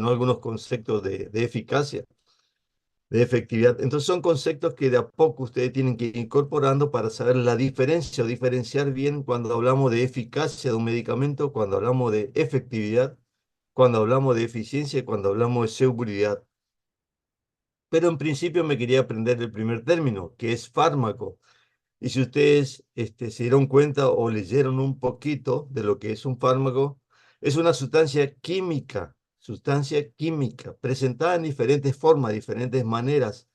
mencionó algunos conceptos de eficacia, de efectividad. Entonces son conceptos que de a poco ustedes tienen que ir incorporando para saber la diferencia o diferenciar bien cuando hablamos de eficacia de un medicamento, cuando hablamos de efectividad, cuando hablamos de eficiencia y cuando hablamos de seguridad. Pero en principio me quería aprender el primer término, que es fármaco. Y si ustedes se dieron cuenta o leyeron un poquito de lo que es un fármaco, es una sustancia química, presentada en diferentes formas, diferentes maneras,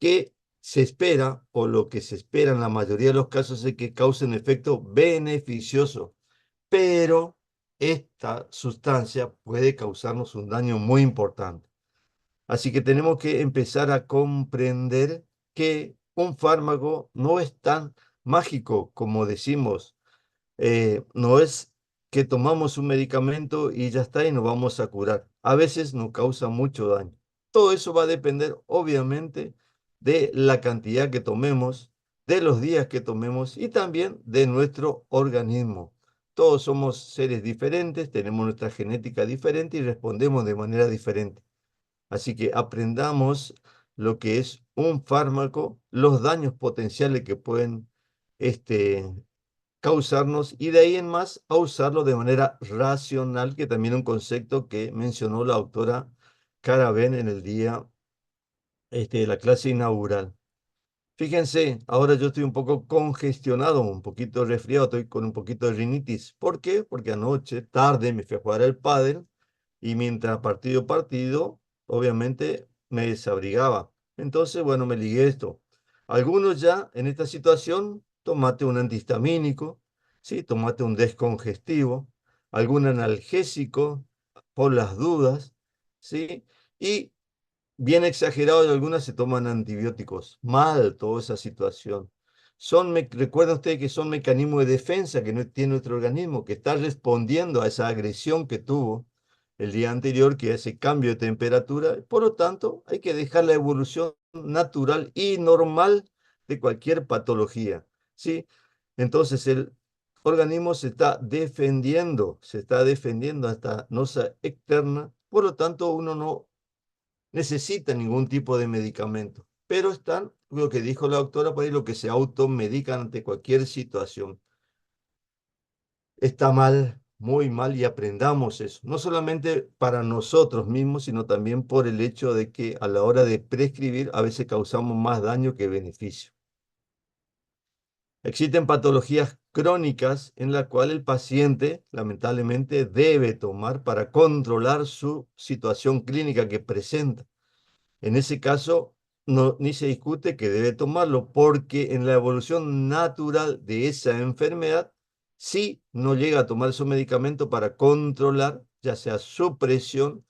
que se espera, o lo que se espera en la mayoría de los casos, es que causen efecto beneficioso. Pero esta sustancia puede causarnos un daño muy importante. Así que tenemos que empezar a comprender que un fármaco no es tan mágico como decimos. No es que tomamos un medicamento y ya está y nos vamos a curar. A veces nos causa mucho daño. Todo eso va a depender, obviamente, de la cantidad que tomemos, de los días que tomemos y también de nuestro organismo. Todos somos seres diferentes, tenemos nuestra genética diferente y respondemos de manera diferente. Así que aprendamos lo que es un fármaco, los daños potenciales que pueden este, causarnos y de ahí en más a usarlo de manera racional, que también es un concepto que mencionó la autora Carabén en el día de la clase inaugural. Fíjense, ahora yo estoy un poco congestionado, un poquito resfriado, estoy con un poquito de rinitis. ¿Por qué? Porque anoche, tarde, me fui a jugar al pádel y mientras partido, obviamente me desabrigaba. Entonces, bueno, me ligué esto. Algunos ya en esta situación, tomate un antihistamínico, ¿sí? Tomate un descongestivo, algún analgésico por las dudas, ¿sí? Y bien exagerado y algunas se toman antibióticos. Mal toda esa situación. Recuerda usted que son mecanismos de defensa que no tiene nuestro organismo, que está respondiendo a esa agresión que tuvo el día anterior, que es ese cambio de temperatura. Por lo tanto, hay que dejar la evolución natural y normal de cualquier patología. ¿Sí? Entonces el organismo se está defendiendo hasta nosa externa. Por lo tanto, uno no necesitan ningún tipo de medicamento, pero están, lo que dijo la doctora, para lo que se automedican ante cualquier situación. Está mal, muy mal, y aprendamos eso, no solamente para nosotros mismos, sino también por el hecho de que a la hora de prescribir a veces causamos más daño que beneficio. Existen patologías crónicas en las cuales el paciente lamentablemente debe tomar para controlar su situación clínica que presenta. En ese caso, no, ni se discute que debe tomarlo, porque en la evolución natural de esa enfermedad, si no llega a tomar su medicamento para controlar, ya sea su presión,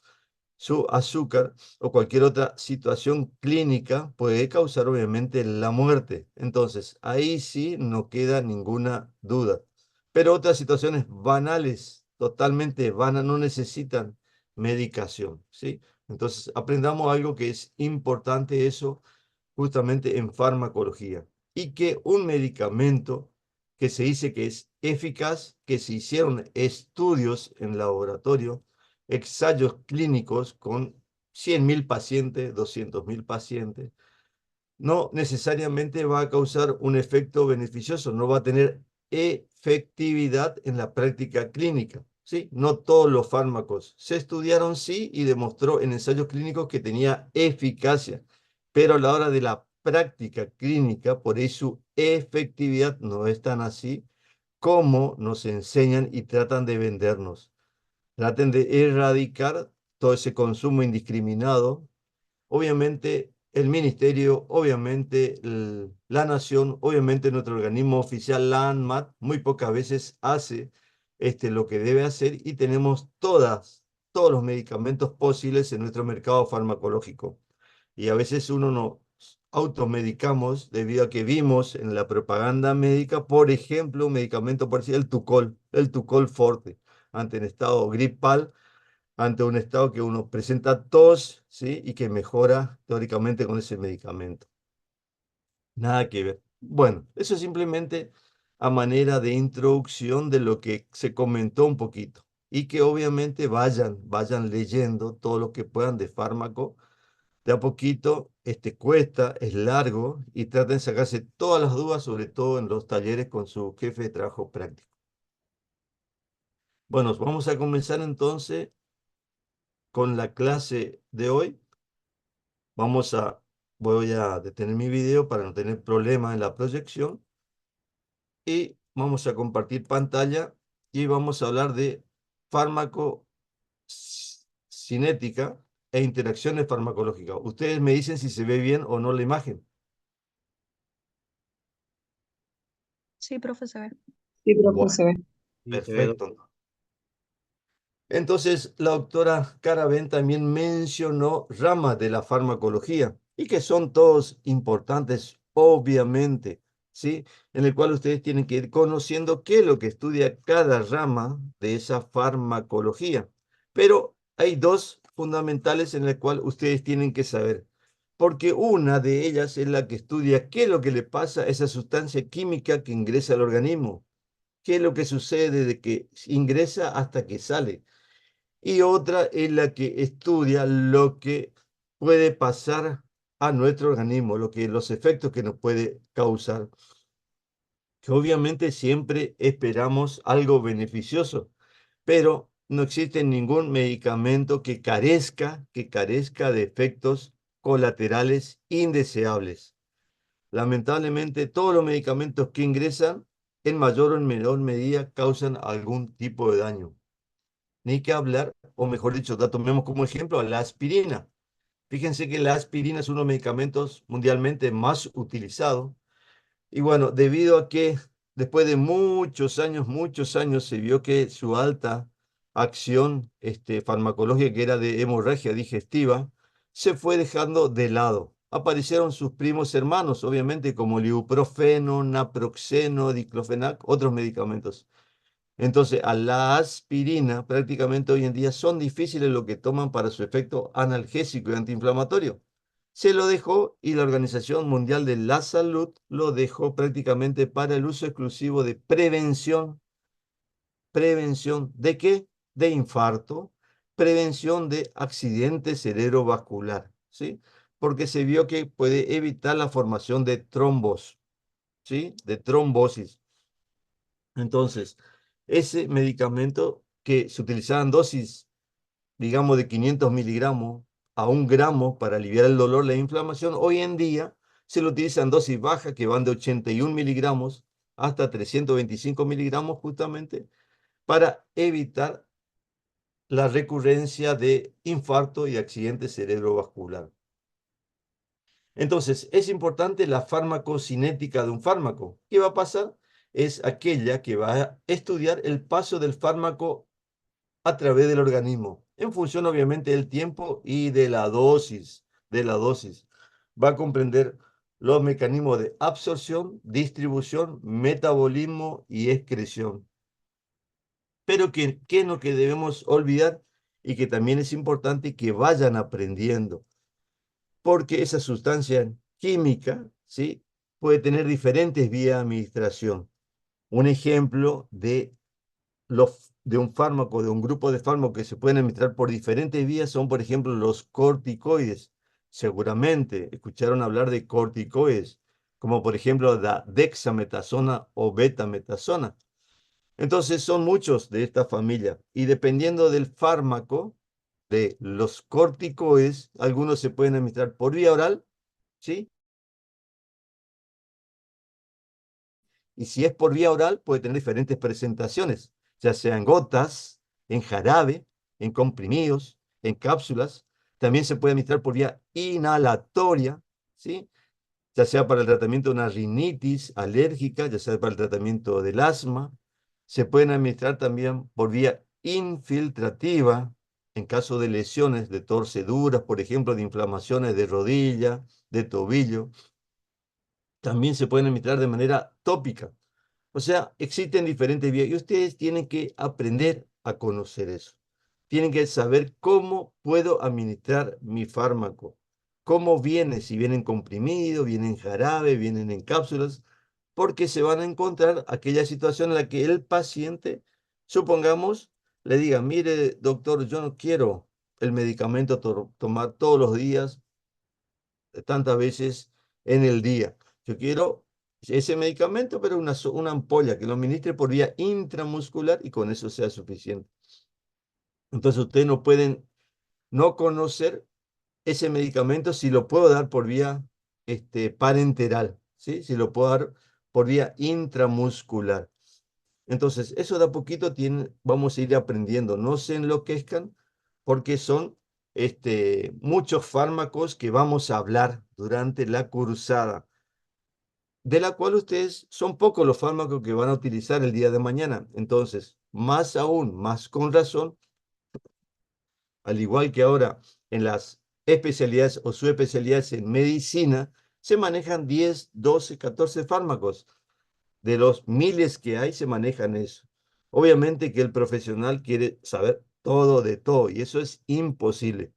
su azúcar o cualquier otra situación clínica, puede causar obviamente la muerte. Entonces, ahí sí no queda ninguna duda. Pero otras situaciones banales, totalmente vanas, no necesitan medicación, ¿sí? Entonces, aprendamos algo que es importante eso justamente en farmacología, y que un medicamento que se dice que es eficaz, que se hicieron estudios en laboratorio, ensayos clínicos con 100.000 pacientes, 200.000 pacientes, no necesariamente va a causar un efecto beneficioso, no va a tener efectividad en la práctica clínica. ¿Sí? No todos los fármacos se estudiaron, sí, y demostró en ensayos clínicos que tenía eficacia, pero a la hora de la práctica clínica, por ahí su efectividad no es tan así como nos enseñan y tratan de vendernos. Traten de erradicar todo ese consumo indiscriminado. Obviamente el ministerio, obviamente la nación, obviamente nuestro organismo oficial, la ANMAT, muy pocas veces hace lo que debe hacer, y tenemos todos los medicamentos posibles en nuestro mercado farmacológico. Y a veces uno nos automedicamos debido a que vimos en la propaganda médica, por ejemplo, un medicamento parecido, el Tucol Forte, ante un estado gripal, ante un estado que uno presenta tos, ¿sí? Y que mejora teóricamente con ese medicamento. Nada que ver. Bueno, eso es simplemente a manera de introducción de lo que se comentó un poquito. y que obviamente vayan leyendo todo lo que puedan de fármaco. De a poquito, cuesta, es largo y traten de sacarse todas las dudas, sobre todo en los talleres con su jefe de trabajo práctico. Bueno, vamos a comenzar entonces con la clase de hoy. Voy a detener mi video para no tener problemas en la proyección y vamos a compartir pantalla y vamos a hablar de fármaco cinética e interacciones farmacológicas. Ustedes me dicen si se ve bien o no la imagen. Sí, profe, se ve. Sí, profe, Bueno, se ve. Sí, se ve, perfecto. Entonces, la doctora Caravén también mencionó ramas de la farmacología y que son todos importantes, obviamente, ¿sí? En el cual ustedes tienen que ir conociendo qué es lo que estudia cada rama de esa farmacología. Pero hay dos fundamentales en las cuales ustedes tienen que saber, porque una de ellas es la que estudia qué es lo que le pasa a esa sustancia química que ingresa al organismo, qué es lo que sucede de que ingresa hasta que sale y otra es la que estudia lo que puede pasar a nuestro organismo, los efectos que nos puede causar, que obviamente siempre esperamos algo beneficioso, pero no existe ningún medicamento que carezca de efectos colaterales indeseables. Lamentablemente, todos los medicamentos que ingresan en mayor o en menor medida causan algún tipo de daño. Ni que hablar, o mejor dicho, la tomemos como ejemplo a la aspirina. Fíjense que la aspirina es uno de los medicamentos mundialmente más utilizados. Y bueno, debido a que después de muchos años, se vio que su alta acción farmacológica, que era de hemorragia digestiva, se fue dejando de lado. Aparecieron sus primos hermanos, obviamente, como el ibuprofeno, naproxeno, diclofenac, otros medicamentos. Entonces, a la aspirina prácticamente hoy en día son difíciles lo que toman para su efecto analgésico y antiinflamatorio. Se lo dejó y la Organización Mundial de la Salud lo dejó prácticamente para el uso exclusivo de prevención. ¿Prevención de qué? De infarto, prevención de accidente cerebrovascular, ¿sí? Porque se vio que puede evitar la formación de trombos, ¿sí? De trombosis. Entonces, ese medicamento que se utilizaba en dosis, digamos, de 500 miligramos a 1 gramo para aliviar el dolor, la inflamación, hoy en día se lo utiliza en dosis bajas que van de 81 miligramos hasta 325 miligramos justamente para evitar la recurrencia de infarto y accidente cerebrovascular. Entonces, es importante la farmacocinética de un fármaco. ¿Qué va a pasar? Es aquella que va a estudiar el paso del fármaco a través del organismo, en función obviamente del tiempo y de la dosis. Va a comprender los mecanismos de absorción, distribución, metabolismo y excreción. Pero ¿qué es lo que debemos olvidar y que también es importante que vayan aprendiendo? Porque esa sustancia química, ¿sí? Puede tener diferentes vías de administración. Un ejemplo de un fármaco, de un grupo de fármacos que se pueden administrar por diferentes vías son, por ejemplo, los corticoides. Seguramente escucharon hablar de corticoides, como por ejemplo la dexametasona o betametasona. Entonces son muchos de esta familia y dependiendo del fármaco, de los corticoides, algunos se pueden administrar por vía oral, ¿sí? Y si es por vía oral, puede tener diferentes presentaciones, ya sea en gotas, en jarabe, en comprimidos, en cápsulas. También se puede administrar por vía inhalatoria, ¿sí? Ya sea para el tratamiento de una rinitis alérgica, ya sea para el tratamiento del asma. Se pueden administrar también por vía infiltrativa, en caso de lesiones, de torceduras, por ejemplo, de inflamaciones de rodilla, de tobillo. También se pueden administrar de manera tópica. O sea, existen diferentes vías y ustedes tienen que aprender a conocer eso. Tienen que saber cómo puedo administrar mi fármaco, cómo viene, si vienen comprimidos, vienen en jarabe, vienen en cápsulas, porque se van a encontrar aquella situación en la que el paciente, supongamos, le diga, mire, doctor, yo no quiero el medicamento tomar todos los días, tantas veces en el día. Yo quiero ese medicamento, pero una ampolla que lo administre por vía intramuscular y con eso sea suficiente. Entonces ustedes no pueden no conocer ese medicamento si lo puedo dar por vía parenteral, ¿sí? Si lo puedo dar por vía intramuscular. Entonces, eso de a poquito vamos a ir aprendiendo. No se enloquezcan porque son muchos fármacos que vamos a hablar durante la cursada, de la cual ustedes son pocos los fármacos que van a utilizar el día de mañana. Entonces, más aún, más con razón, al igual que ahora en las especialidades o subespecialidades en medicina, se manejan 10, 12, 14 fármacos. De los miles que hay, se manejan eso. Obviamente que el profesional quiere saber todo de todo y eso es imposible.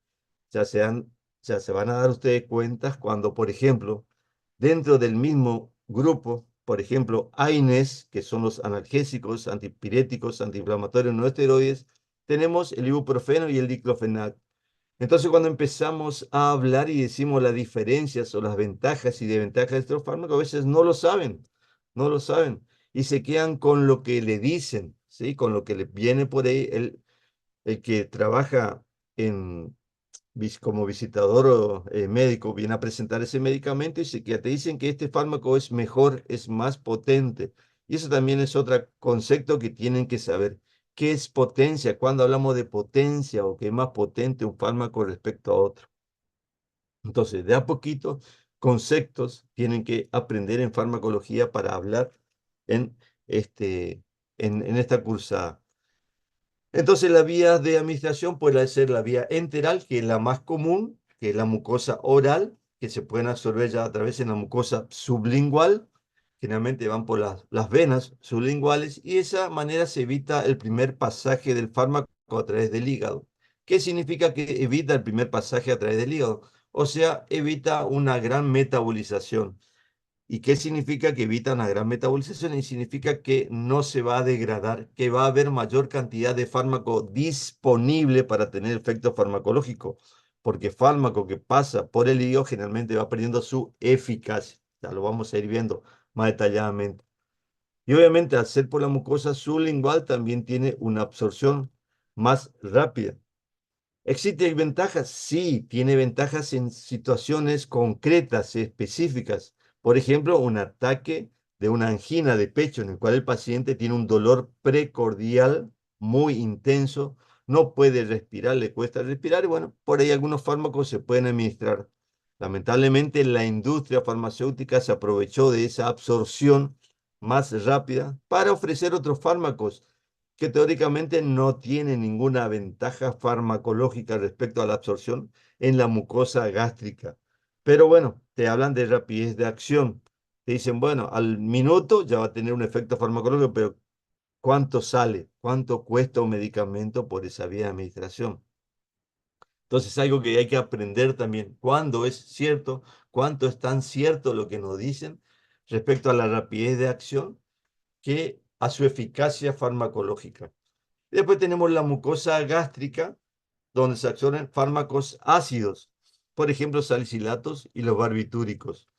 Ya sean, ya se van a dar ustedes cuentas cuando, por ejemplo, dentro del mismo grupo, por ejemplo, AINES, que son los analgésicos, antipiréticos, antiinflamatorios no esteroides, tenemos el ibuprofeno y el diclofenac. Entonces, cuando empezamos a hablar y decimos las diferencias o las ventajas y desventajas de estos fármacos, a veces no lo saben, no lo saben, y se quedan con lo que le dicen, ¿sí? Con lo que le viene por ahí el que trabaja en, como visitador o médico, viene a presentar ese medicamento y que te dicen que este fármaco es mejor, es más potente. Y eso también es otro concepto que tienen que saber. ¿Qué es potencia? Cuando hablamos de potencia o que es más potente un fármaco respecto a otro. Entonces, de a poquito, conceptos tienen que aprender en farmacología para hablar en, este, en esta cursada. Entonces, la vía de administración puede ser la vía enteral, que es la más común, que es la mucosa oral, que se pueden absorber ya a través de la mucosa sublingual. Generalmente van por las venas sublinguales y de esa manera se evita el primer pasaje del fármaco a través del hígado. ¿Qué significa que evita el primer pasaje a través del hígado? O sea, evita una gran metabolización. ¿Y qué significa que evita una gran metabolización? Y significa que no se va a degradar, que va a haber mayor cantidad de fármaco disponible para tener efecto farmacológico, porque fármaco que pasa por el hígado generalmente va perdiendo su eficacia. Ya lo vamos a ir viendo más detalladamente. Y obviamente al ser por la mucosa sublingual también tiene una absorción más rápida. ¿Existen ventajas? Sí, tiene ventajas en situaciones concretas, específicas. Por ejemplo, un ataque de una angina de pecho en el cual el paciente tiene un dolor precordial muy intenso, no puede respirar, le cuesta respirar y bueno, por ahí algunos fármacos se pueden administrar. Lamentablemente, la industria farmacéutica se aprovechó de esa absorción más rápida para ofrecer otros fármacos que teóricamente no tiene ninguna ventaja farmacológica respecto a la absorción en la mucosa gástrica. Pero bueno, te hablan de rapidez de acción. Te dicen, bueno, al minuto ya va a tener un efecto farmacológico, pero ¿cuánto sale? ¿Cuánto cuesta un medicamento por esa vía de administración? Entonces, algo que hay que aprender también, cuándo es cierto, cuánto es tan cierto lo que nos dicen respecto a la rapidez de acción que a su eficacia farmacológica. Después tenemos la mucosa gástrica, donde se absorben fármacos ácidos, por ejemplo, salicilatos y los barbitúricos.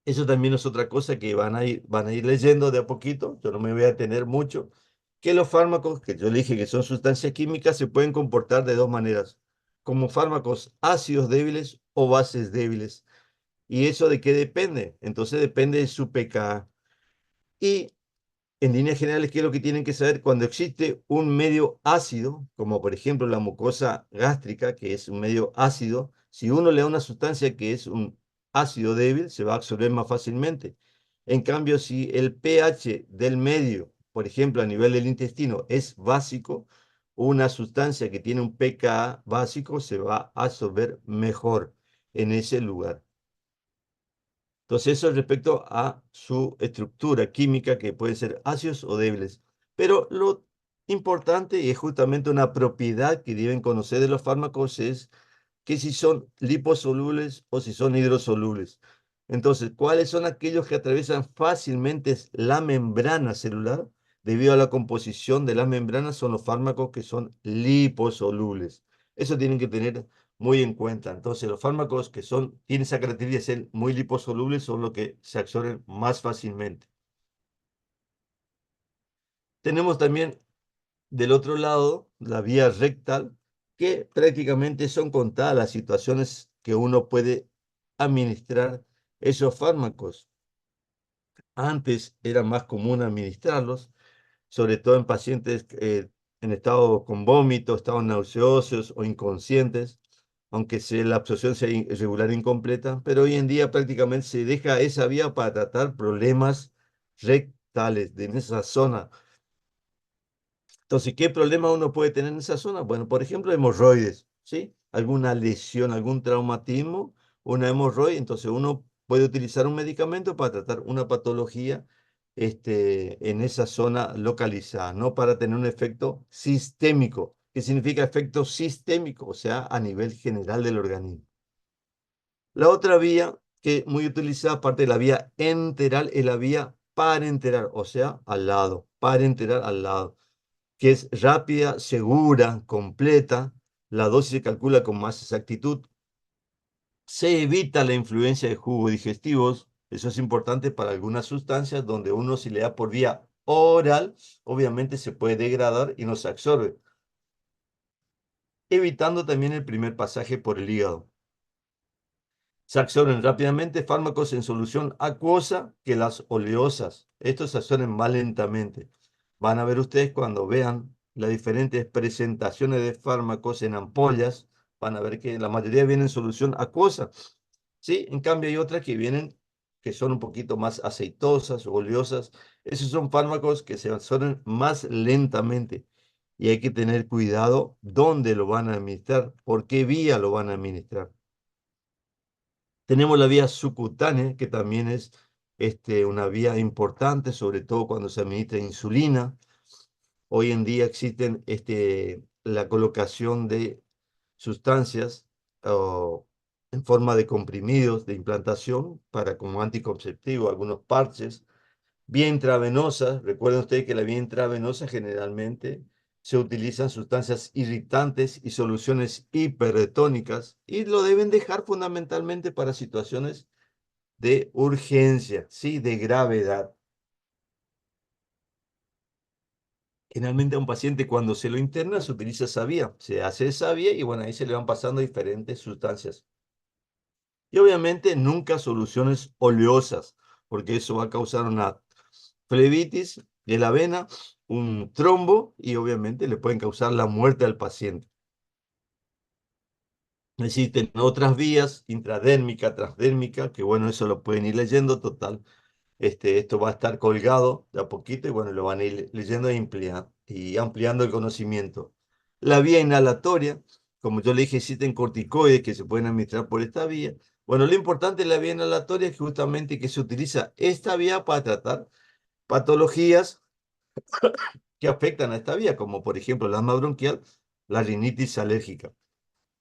Eso también es otra cosa que van a ir leyendo de a poquito, yo no me voy a detener mucho, que los fármacos, que yo le dije que son sustancias químicas, se pueden comportar de dos maneras, como fármacos ácidos débiles o bases débiles. ¿Y eso de qué depende? Entonces depende de su pKa. Y en líneas generales, ¿qué es lo que tienen que saber? Cuando existe un medio ácido, como por ejemplo la mucosa gástrica, que es un medio ácido, si uno le da una sustancia que es un ácido débil, se va a absorber más fácilmente. En cambio, si el pH del medio, por ejemplo, a nivel del intestino, es básico, una sustancia que tiene un pKa básico se va a absorber mejor en ese lugar. Entonces, eso es respecto a su estructura química, que pueden ser ácidos o débiles. Pero lo importante, y es justamente una propiedad que deben conocer de los fármacos, es que si son liposolubles o si son hidrosolubles. Entonces, ¿cuáles son aquellos que atraviesan fácilmente la membrana celular? debido a la composición de las membranas, son los fármacos que son liposolubles. Eso tienen que tener muy en cuenta. Entonces, los fármacos que tienen esa característica de ser muy liposolubles son los que se absorben más fácilmente. Tenemos también del otro lado la vía rectal, que prácticamente son contadas las situaciones que uno puede administrar esos fármacos. Antes era más común administrarlos, sobre todo en pacientes en estado con vómito, estados nauseosos o inconscientes, aunque la absorción sea irregular e incompleta, pero hoy en día prácticamente se deja esa vía para tratar problemas rectales en esa zona. Entonces, ¿qué problema uno puede tener en esa zona? Bueno, por ejemplo, hemorroides, ¿sí? Alguna lesión, algún traumatismo, una hemorroide, entonces uno puede utilizar un medicamento para tratar una patología en esa zona localizada, ¿no? Para tener un efecto sistémico. ¿Qué significa efecto sistémico? O sea, a nivel general del organismo. La otra vía que muy utilizada, aparte de la vía enteral, es la vía parenteral, o sea, al lado, parenteral al lado, que es rápida, segura, completa. La dosis se calcula con más exactitud. Se evita la influencia de jugos digestivos. Eso es importante para algunas sustancias donde uno si le da por vía oral, obviamente se puede degradar y no se absorbe. Evitando también el primer pasaje por el hígado. Se absorben rápidamente fármacos en solución acuosa que las oleosas. Estos se absorben más lentamente. Van a ver ustedes cuando vean las diferentes presentaciones de fármacos en ampollas, van a ver que la mayoría vienen en solución acuosa. ¿Sí? En cambio hay otras que vienen que son un poquito más aceitosas o oleosas. Esos son fármacos que se absorben más lentamente y hay que tener cuidado dónde lo van a administrar, por qué vía lo van a administrar. Tenemos la vía subcutánea, que también es una vía importante, sobre todo cuando se administra insulina. Hoy en día existen la colocación de sustancias en forma de comprimidos de implantación para como anticonceptivo, algunos parches. Vía intravenosa, recuerden ustedes que la vía intravenosa generalmente se utilizan sustancias irritantes y soluciones hipertónicas y lo deben dejar fundamentalmente para situaciones de urgencia, ¿sí? De gravedad. Generalmente a un paciente cuando se lo interna se utiliza esa vía, se hace esa vía y bueno, ahí se le van pasando diferentes sustancias. Y obviamente nunca soluciones oleosas, porque eso va a causar una flebitis de la vena, un trombo y obviamente le pueden causar la muerte al paciente. Existen otras vías, intradérmica, transdérmica, que bueno, eso lo pueden ir leyendo, total. Esto va a estar colgado de a poquito y bueno, lo van a ir leyendo y ampliando el conocimiento. La vía inhalatoria, como yo le dije, existen corticoides que se pueden administrar por esta vía. Bueno, lo importante de la vía inhalatoria es justamente que se utiliza esta vía para tratar patologías que afectan a esta vía, como por ejemplo la asma bronquial, la rinitis alérgica.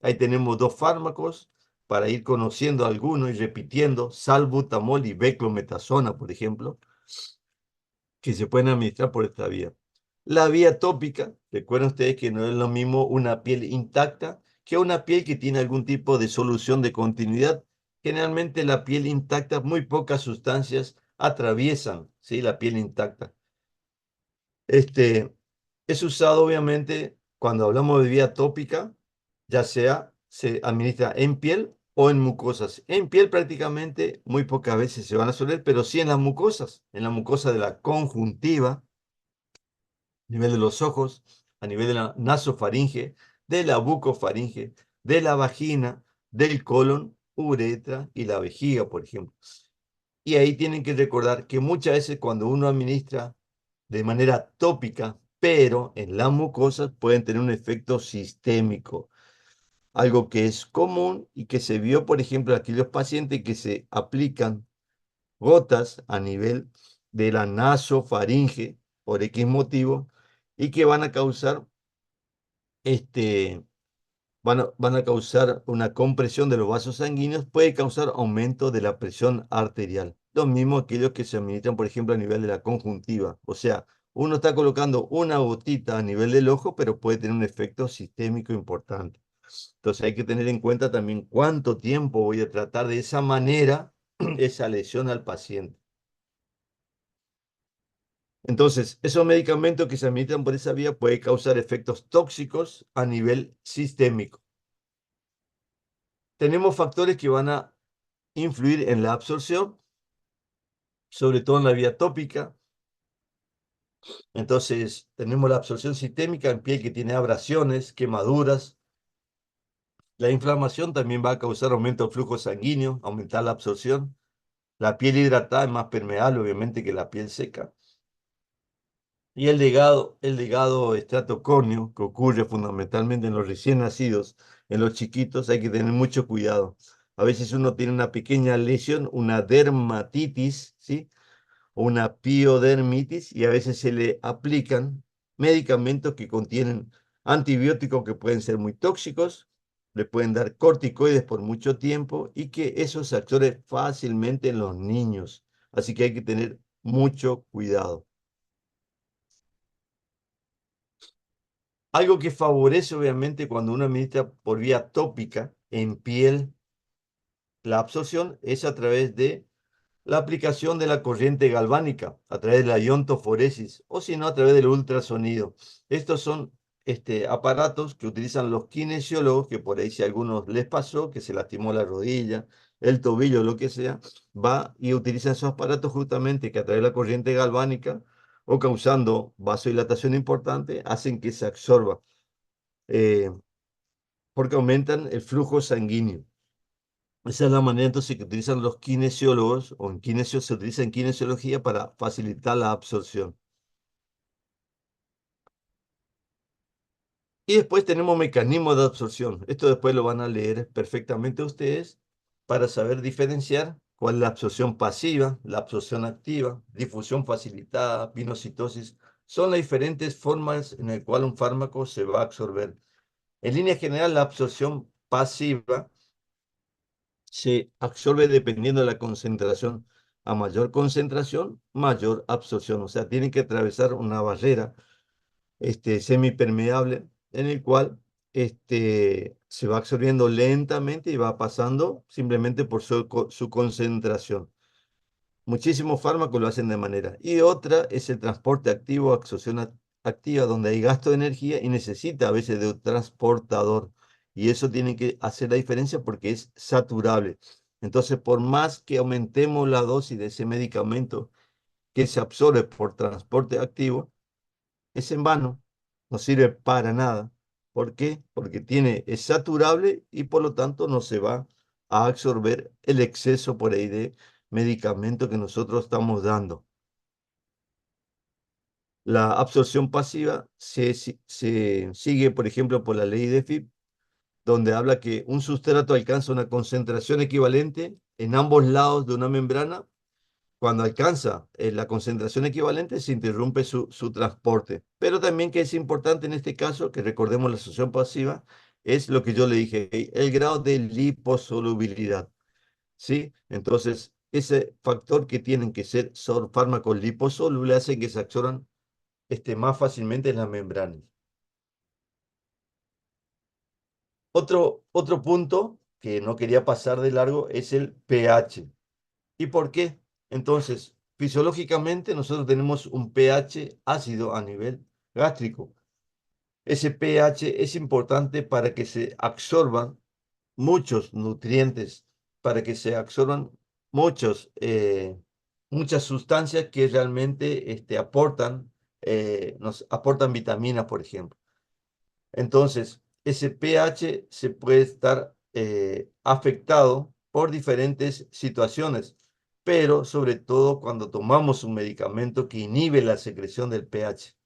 Ahí tenemos dos fármacos para ir conociendo algunos y repitiendo, salbutamol y beclometasona, por ejemplo, que se pueden administrar por esta vía. La vía tópica, recuerden ustedes que no es lo mismo una piel intacta que una piel que tiene algún tipo de solución de continuidad. Generalmente la piel intacta, muy pocas sustancias atraviesan, ¿sí? La piel intacta. Este es usado obviamente cuando hablamos de vía tópica, ya sea se administra en piel o en mucosas. En piel prácticamente muy pocas veces se van a soler, pero sí en las mucosas, en la mucosa de la conjuntiva, a nivel de los ojos, a nivel de la nasofaringe, de la bucofaringe, de la vagina, del colon, uretra y la vejiga, por ejemplo. Y ahí tienen que recordar que muchas veces cuando uno administra de manera tópica, pero en las mucosas pueden tener un efecto sistémico, algo que es común y que se vio, por ejemplo, en aquellos pacientes que se aplican gotas a nivel de la nasofaringe por X motivo y que van a causar este, van a causar una compresión de los vasos sanguíneos, puede causar aumento de la presión arterial. Lo mismo aquellos que se administran, por ejemplo, a nivel de la conjuntiva. O sea, uno está colocando una gotita a nivel del ojo, pero puede tener un efecto sistémico importante. Entonces hay que tener en cuenta también cuánto tiempo voy a tratar de esa manera esa lesión al paciente. Entonces, esos medicamentos que se administran por esa vía pueden causar efectos tóxicos a nivel sistémico. Tenemos factores que van a influir en la absorción, sobre todo en la vía tópica. Entonces, tenemos la absorción sistémica en piel que tiene abrasiones, quemaduras. La inflamación también va a causar aumento del flujo sanguíneo, aumentar la absorción. La piel hidratada es más permeable, obviamente, que la piel seca. Y el legado estatocórneo, que ocurre fundamentalmente en los recién nacidos, en los chiquitos, hay que tener mucho cuidado. A veces uno tiene una pequeña lesión, una dermatitis, ¿sí? O una piodermitis, y a veces se le aplican medicamentos que contienen antibióticos que pueden ser muy tóxicos, le pueden dar corticoides por mucho tiempo y que eso se absorbe fácilmente en los niños. Así que hay que tener mucho cuidado. Algo que favorece obviamente cuando uno administra por vía tópica en piel la absorción es a través de la aplicación de la corriente galvánica, a través de la iontoforesis o si no a través del ultrasonido. Estos son aparatos que utilizan los kinesiólogos, que por ahí si a algunos les pasó, que se lastimó la rodilla, el tobillo, lo que sea, va y utilizan esos aparatos justamente que a través de la corriente galvánica o causando vasodilatación importante, hacen que se absorba eh, porque aumentan el flujo sanguíneo. Esa es la manera entonces que utilizan los kinesiólogos, o en se utiliza en kinesiología para facilitar la absorción. Y después tenemos mecanismos de absorción. Esto después lo van a leer perfectamente ustedes para saber diferenciar cuál es la absorción pasiva, la absorción activa, difusión facilitada, pinocitosis. Son las diferentes formas en las cuales un fármaco se va a absorber. En línea general, la absorción pasiva se absorbe dependiendo de la concentración. A mayor concentración, mayor absorción. O sea, tienen que atravesar una barrera semipermeable en el cual se va absorbiendo lentamente y va pasando simplemente por su concentración. Muchísimos fármacos lo hacen de manera. Y otra es el transporte activo, absorción activa, donde hay gasto de energía y necesita a veces de un transportador. Y eso tiene que hacer la diferencia porque es saturable. Entonces, por más que aumentemos la dosis de ese medicamento que se absorbe por transporte activo, es en vano, no sirve para nada. ¿Por qué? Porque es saturable y por lo tanto no se va a absorber el exceso por ahí de medicamento que nosotros estamos dando. La absorción pasiva se sigue, por ejemplo, por la ley de Fick, donde habla que un sustrato alcanza una concentración equivalente en ambos lados de una membrana. Cuando alcanza la concentración equivalente, se interrumpe su transporte. Pero también que es importante en este caso, que recordemos la absorción pasiva, es lo que yo le dije, el grado de liposolubilidad. ¿Sí? Entonces, ese factor que tienen que ser fármacos liposolubles hace que se absorban más fácilmente en las membranas. Otro punto que no quería pasar de largo es el pH. ¿Y por qué? Entonces, fisiológicamente nosotros tenemos un pH ácido a nivel gástrico. Ese pH es importante para que se absorban muchos nutrientes, para que se absorban muchas sustancias que realmente nos aportan vitaminas, por ejemplo. Entonces, ese pH se puede estar afectado por diferentes situaciones, pero sobre todo cuando tomamos un medicamento que inhibe la secreción del pH.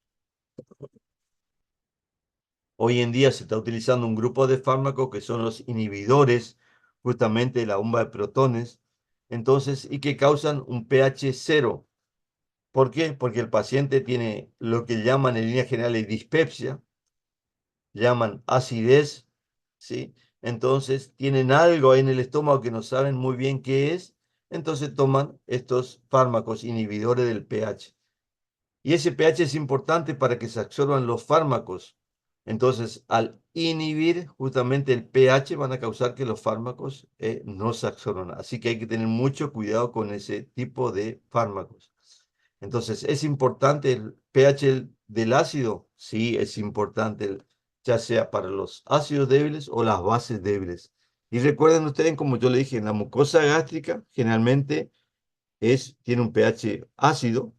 Hoy en día se está utilizando un grupo de fármacos que son los inhibidores justamente de la bomba de protones, entonces, y que causan un pH cero. ¿Por qué? Porque el paciente tiene lo que llaman en línea general dispepsia, llaman acidez, ¿sí? Entonces tienen algo ahí en el estómago que no saben muy bien qué es, entonces toman estos fármacos inhibidores del pH. Y ese pH es importante para que se absorban los fármacos. Entonces, al inhibir justamente el pH, van a causar que los fármacos no se absorban. Así que hay que tener mucho cuidado con ese tipo de fármacos. Entonces, ¿es importante el pH del ácido? Sí, es importante, ya sea para los ácidos débiles o las bases débiles. Y recuerden ustedes, como yo le dije, en la mucosa gástrica generalmente tiene un pH ácido,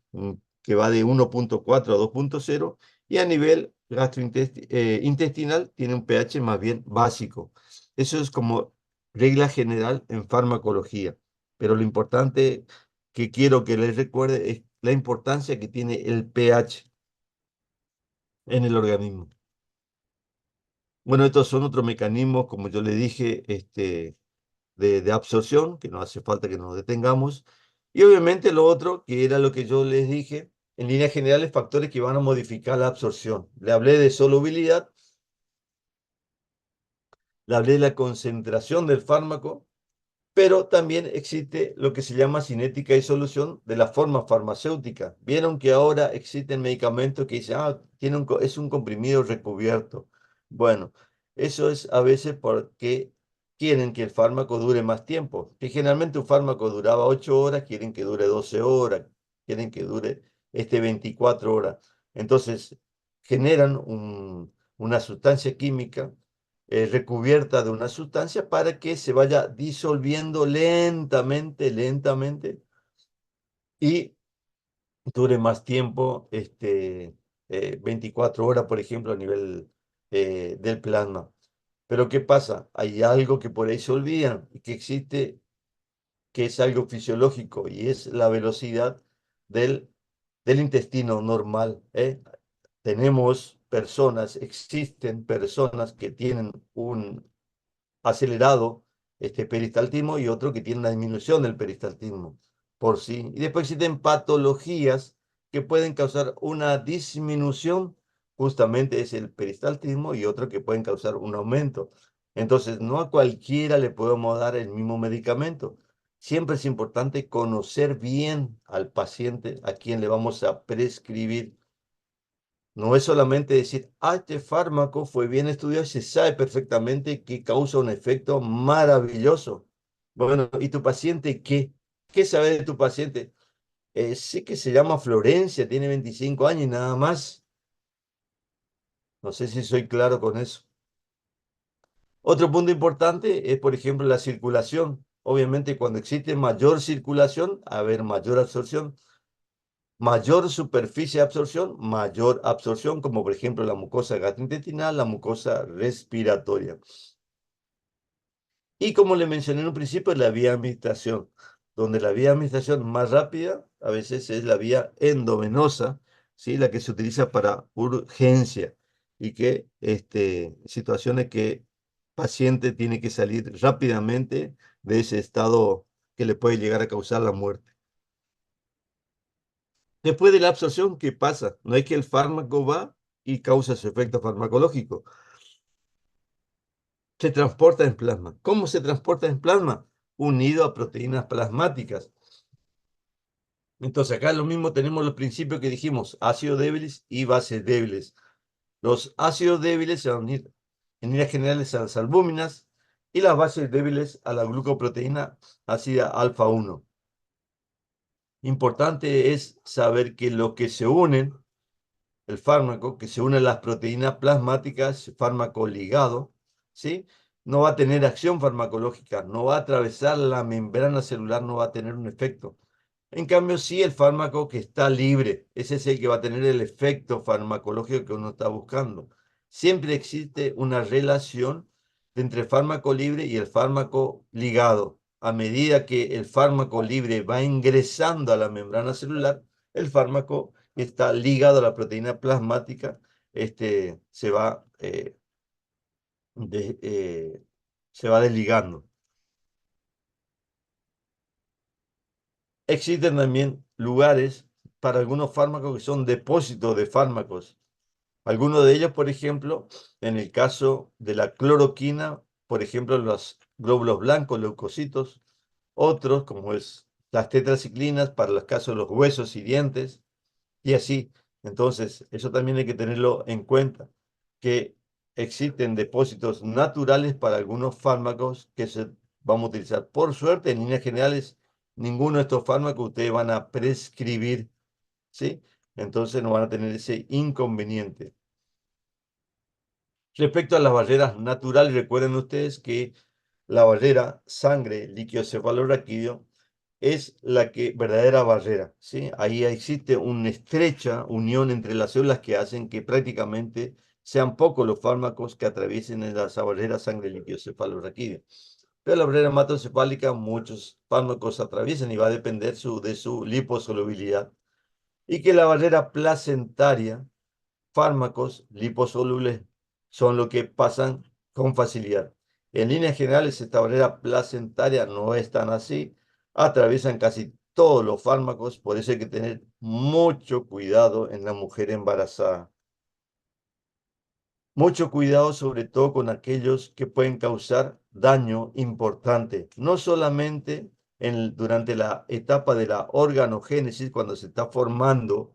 que va de 1,4 a 2,0, y a nivel gastrointestinal tiene un pH más bien básico. Eso es como regla general en farmacología. Pero lo importante que quiero que les recuerde es la importancia que tiene el pH en el organismo. Bueno, estos son otros mecanismos, como yo le dije, de absorción, que no hace falta que nos detengamos. Y obviamente lo otro, que era lo que yo les dije, en líneas generales, factores que van a modificar la absorción. Le hablé de solubilidad, le hablé de la concentración del fármaco, pero también existe lo que se llama cinética y solución de la forma farmacéutica. Vieron que ahora existen medicamentos que dicen, es un comprimido recubierto. Bueno, eso es a veces porque quieren que el fármaco dure más tiempo. Que generalmente un fármaco duraba 8 horas, quieren que dure 12 horas, quieren que dure 24 horas. Entonces, generan una sustancia química recubierta de una sustancia para que se vaya disolviendo lentamente, lentamente y dure más tiempo, 24 horas, por ejemplo, a nivel del plasma. Pero ¿qué pasa? Hay algo que por ahí se olvidan y que existe, que es algo fisiológico y es la velocidad del, del intestino normal, ¿eh? Existen personas que tienen un acelerado peristaltismo y otro que tiene una disminución del peristaltismo por sí. Y después existen patologías que pueden causar una disminución, justamente es el peristaltismo, y otro que pueden causar un aumento. Entonces, no a cualquiera le podemos dar el mismo medicamento. Siempre es importante conocer bien al paciente a quien le vamos a prescribir. No es solamente decir, este fármaco fue bien estudiado y se sabe perfectamente que causa un efecto maravilloso. Bueno, ¿y tu paciente qué? ¿Qué sabe de tu paciente? Sí que se llama Florencia, tiene 25 años y nada más. No sé si soy claro con eso. Otro punto importante es, por ejemplo, la circulación. Obviamente, cuando existe mayor circulación, a haber mayor absorción. Mayor superficie de absorción, mayor absorción, como por ejemplo la mucosa gastrointestinal, la mucosa respiratoria. Y como le mencioné en un principio, la vía de administración, donde la vía de administración más rápida a veces es la vía endovenosa, ¿sí? La que se utiliza para urgencia y que situaciones que paciente tiene que salir rápidamente de ese estado que le puede llegar a causar la muerte. Después de la absorción, ¿qué pasa? No es que el fármaco va y causa su efecto farmacológico. Se transporta en plasma. ¿Cómo se transporta en plasma? Unido a proteínas plasmáticas. Entonces acá lo mismo tenemos los principios que dijimos, ácidos débiles y bases débiles. Los ácidos débiles se van a unir en líneas generales a las albúminas y las bases débiles a la glucoproteína ácida alfa 1. Importante es saber que lo que se unen el fármaco, que se une a las proteínas plasmáticas, fármaco ligado, ¿sí? No va a tener acción farmacológica, no va a atravesar la membrana celular, no va a tener un efecto. En cambio, sí el fármaco que está libre, ese es el que va a tener el efecto farmacológico que uno está buscando. Siempre existe una relación entre el fármaco libre y el fármaco ligado. A medida que el fármaco libre va ingresando a la membrana celular, el fármaco que está ligado a la proteína plasmática se va, de- eh, se va desligando. Existen también lugares para algunos fármacos que son depósitos de fármacos. Algunos de ellos, por ejemplo, en el caso de la cloroquina, por ejemplo, los glóbulos blancos, leucocitos. Otros, como es las tetraciclinas, para los casos de los huesos y dientes. y así. Entonces, eso también hay que tenerlo en cuenta, que existen depósitos naturales para algunos fármacos que se vamos a utilizar. Por suerte, en líneas generales, ninguno de estos fármacos ustedes van a prescribir, ¿sí? Entonces no van a tener ese inconveniente. Respecto a las barreras naturales, recuerden ustedes que la barrera sangre líquido cefalorraquídeo es la que verdadera barrera, ¿sí? Ahí existe una estrecha unión entre las células que hacen que prácticamente sean pocos los fármacos que atraviesen en esa barrera sangre líquido cefalorraquídeo. Pero la barrera hematoencefálica muchos fármacos atraviesan y va a depender de su liposolubilidad. Y que la barrera placentaria fármacos liposolubles son lo que pasan con facilidad. En líneas generales, esta barrera placentaria no es tan así. Atraviesan casi todos los fármacos, por eso hay que tener mucho cuidado en la mujer embarazada. Mucho cuidado sobre todo con aquellos que pueden causar daño importante, no solamente durante la etapa de la organogénesis, cuando se está formando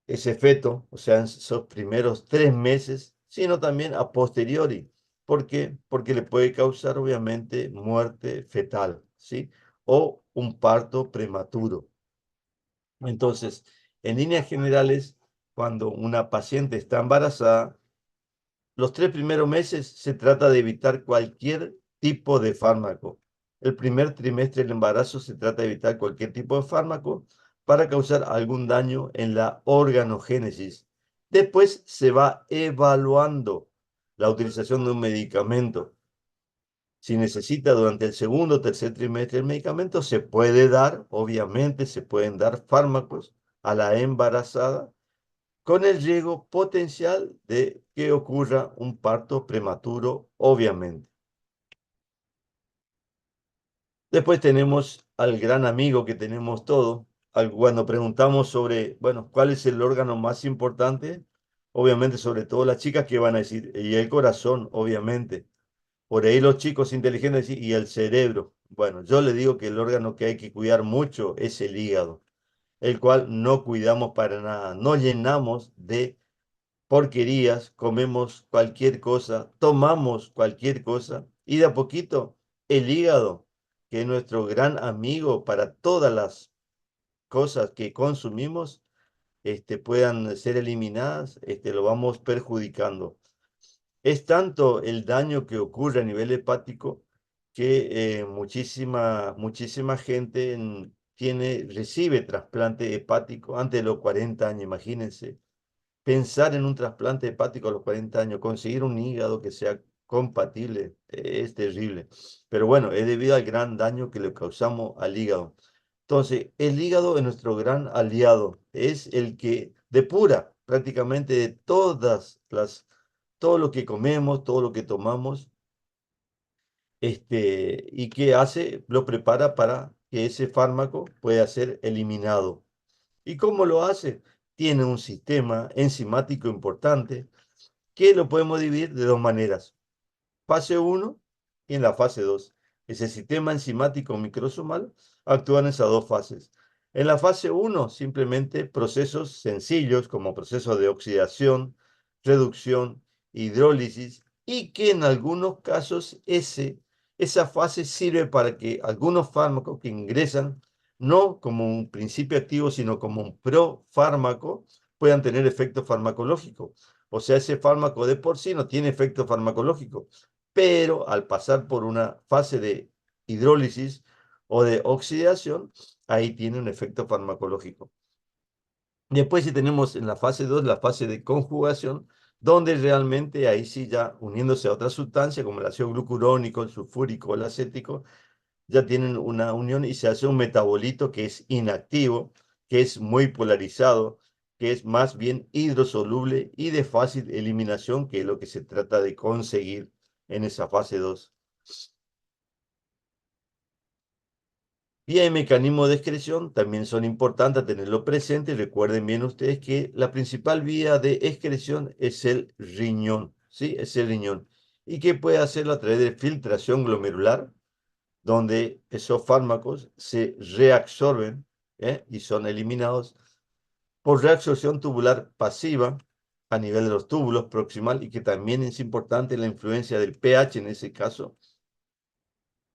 ese feto, o sea, en esos primeros 3 meses, sino también a posteriori. ¿Por qué? Porque le puede causar obviamente muerte fetal, ¿sí? O un parto prematuro. Entonces, en líneas generales, cuando una paciente está embarazada, los 3 primeros meses se trata de evitar cualquier tipo de fármaco. El primer trimestre del embarazo se trata de evitar cualquier tipo de fármaco para causar algún daño en la organogénesis. Después se va evaluando la utilización de un medicamento. Si necesita durante el segundo o tercer trimestre el medicamento, se puede dar, obviamente, se pueden dar fármacos a la embarazada con el riesgo potencial de que ocurra un parto prematuro, obviamente. Después tenemos al gran amigo que tenemos todos, cuando preguntamos sobre, bueno, ¿cuál es el órgano más importante? Obviamente, sobre todo las chicas que van a decir, y el corazón, obviamente. Por ahí los chicos inteligentes dicen, y el cerebro. Bueno, yo le digo que el órgano que hay que cuidar mucho es el hígado, el cual no cuidamos para nada, no llenamos de porquerías, comemos cualquier cosa, tomamos cualquier cosa y de a poquito el hígado, que es nuestro gran amigo para todas las cosas que consumimos, puedan ser eliminadas, lo vamos perjudicando. Es tanto el daño que ocurre a nivel hepático que muchísima gente recibe trasplante hepático antes de los 40 años, imagínense pensar en un trasplante hepático a los 40 años, conseguir un hígado que sea compatible, es terrible. Pero bueno, es debido al gran daño que le causamos al hígado. Entonces, el hígado es nuestro gran aliado, es el que depura prácticamente de todo lo que comemos, todo lo que tomamos, y que hace, lo prepara para que ese fármaco pueda ser eliminado. ¿Y cómo lo hace? Tiene un sistema enzimático importante que lo podemos dividir de dos maneras. Fase uno y en la fase 2. Ese sistema enzimático microsomal actúa en esas dos fases. En la fase uno simplemente procesos sencillos como procesos de oxidación, reducción, hidrólisis y que en algunos casos esa fase sirve para que algunos fármacos que ingresan no como un principio activo, sino como un profármaco, puedan tener efecto farmacológico. O sea, ese fármaco de por sí no tiene efecto farmacológico, pero al pasar por una fase de hidrólisis o de oxidación, ahí tiene un efecto farmacológico. Después si tenemos en la fase 2 la fase de conjugación, donde realmente ahí sí ya uniéndose a otra sustancia como el ácido glucurónico, el sulfúrico, el acético, ya tienen una unión y se hace un metabolito que es inactivo, que es muy polarizado, que es más bien hidrosoluble y de fácil eliminación, que es lo que se trata de conseguir en esa fase 2. Vía y mecanismo de excreción también son importantes tenerlo presente. Recuerden bien ustedes que la principal vía de excreción es el riñón, ¿sí? Es el riñón. Y que puede hacerlo a través de filtración glomerular, donde esos fármacos se reabsorben, y son eliminados por reabsorción tubular pasiva a nivel de los túbulos proximal y que también es importante la influencia del pH en ese caso.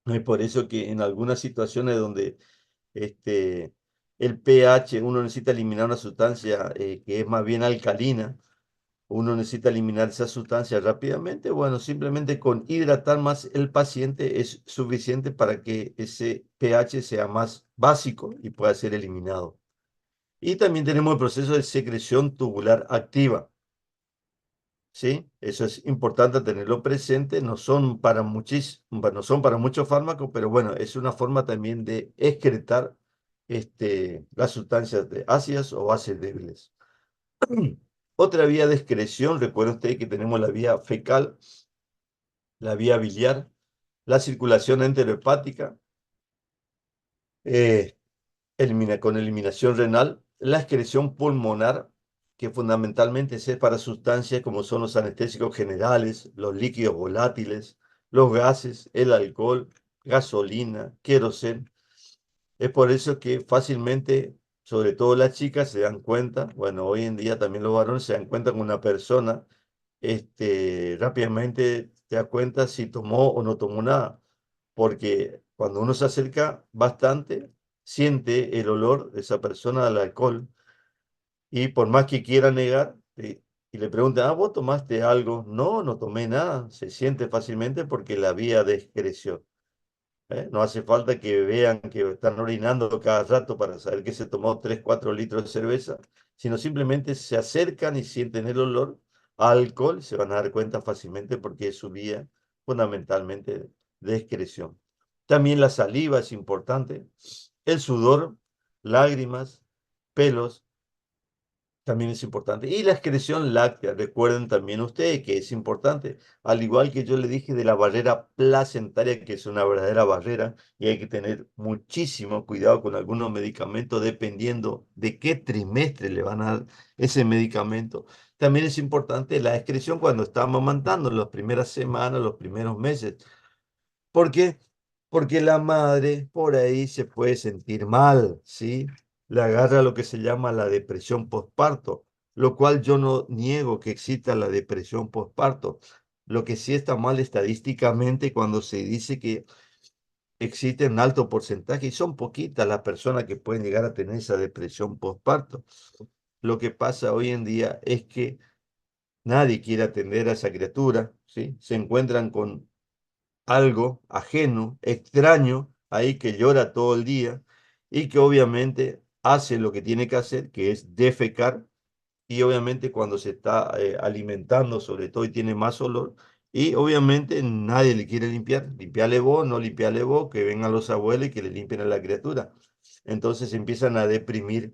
Es por eso que en algunas situaciones donde el pH, uno necesita eliminar una sustancia que es más bien alcalina, uno necesita eliminar esa sustancia rápidamente, bueno, simplemente con hidratar más el paciente es suficiente para que ese pH sea más básico y pueda ser eliminado. Y también tenemos el proceso de secreción tubular activa. ¿Sí? Eso es importante tenerlo presente. No son para muchos fármacos, pero bueno, es una forma también de excretar las sustancias ácidas o bases débiles. Otra vía de excreción, recuerden ustedes que tenemos la vía fecal, la vía biliar, la circulación enterohepática, eh, con eliminación renal, la excreción pulmonar, que fundamentalmente es para sustancias como son los anestésicos generales, los líquidos volátiles, los gases, el alcohol, gasolina, queroseno. Es por eso que fácilmente, sobre todo las chicas, se dan cuenta, bueno, hoy en día también los varones se dan cuenta que una persona rápidamente te das cuenta si tomó o no tomó nada, porque cuando uno se acerca bastante, siente el olor de esa persona al alcohol y por más que quiera negar, y le preguntan, ¿vos tomaste algo? No, no tomé nada, se siente fácilmente porque la vía de excreción. No hace falta que vean que están orinando cada rato para saber que se tomó 3 4 litros de cerveza, sino simplemente se acercan y sienten el olor a alcohol, se van a dar cuenta fácilmente porque es su vía fundamentalmente de excreción. También la saliva es importante, el sudor, lágrimas, pelos, también es importante. Y la excreción láctea, recuerden también ustedes que es importante, al igual que yo le dije de la barrera placentaria, que es una verdadera barrera, y hay que tener muchísimo cuidado con algunos medicamentos dependiendo de qué trimestre le van a dar ese medicamento. También es importante la excreción cuando está amamantando, en las primeras semanas, los primeros meses. ¿Por qué? Porque la madre por ahí se puede sentir mal, ¿sí? Le agarra lo que se llama la depresión postparto, lo cual yo no niego que exista la depresión postparto. Lo que sí está mal estadísticamente cuando se dice que existe un alto porcentaje y son poquitas las personas que pueden llegar a tener esa depresión postparto. Lo que pasa hoy en día es que nadie quiere atender a esa criatura, ¿sí? Se encuentran con algo ajeno, extraño, ahí que llora todo el día y que obviamente hace lo que tiene que hacer, que es defecar, y obviamente cuando se está alimentando sobre todo y tiene más olor, y obviamente nadie le quiere limpiar, limpiarle vos, no limpiarle vos, que vengan los abuelos y que le limpien a la criatura. Entonces empiezan a deprimir,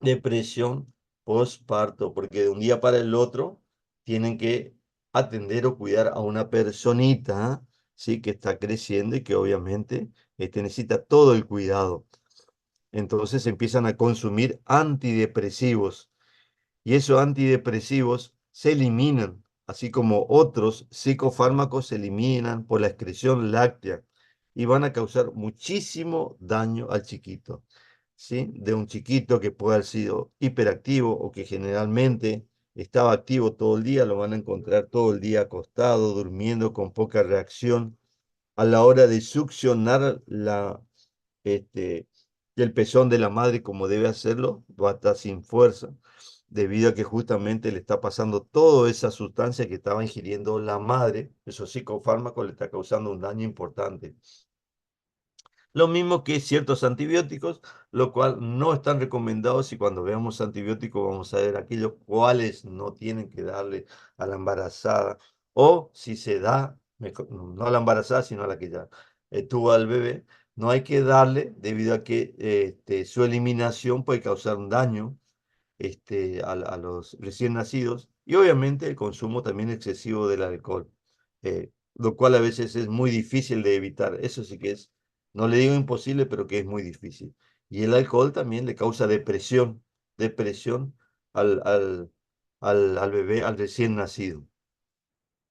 depresión postparto, porque de un día para el otro tienen que atender o cuidar a una personita, ¿sí? Que está creciendo y que obviamente necesita todo el cuidado. Entonces empiezan a consumir antidepresivos y esos antidepresivos se eliminan, así como otros psicofármacos se eliminan por la excreción láctea y van a causar muchísimo daño al chiquito. ¿Sí? De un chiquito que puede haber sido hiperactivo o que generalmente estaba activo todo el día, lo van a encontrar todo el día acostado, durmiendo con poca reacción. A la hora de succionar este, el pezón de la madre como debe hacerlo, va a estar sin fuerza, debido a que justamente le está pasando toda esa sustancia que estaba ingiriendo la madre, esos psicofármacos le está causando un daño importante. Lo mismo que ciertos antibióticos, lo cual no están recomendados y cuando veamos antibióticos vamos a ver aquellos cuales no tienen que darle a la embarazada o si se da, no a la embarazada, sino a la que ya tuvo al bebé, no hay que darle debido a que su eliminación puede causar un daño a los recién nacidos y obviamente el consumo también excesivo del alcohol, lo cual a veces es muy difícil de evitar. Eso sí que es, no le digo imposible, pero que es muy difícil. Y el alcohol también le causa depresión, depresión al, al, al bebé, al recién nacido.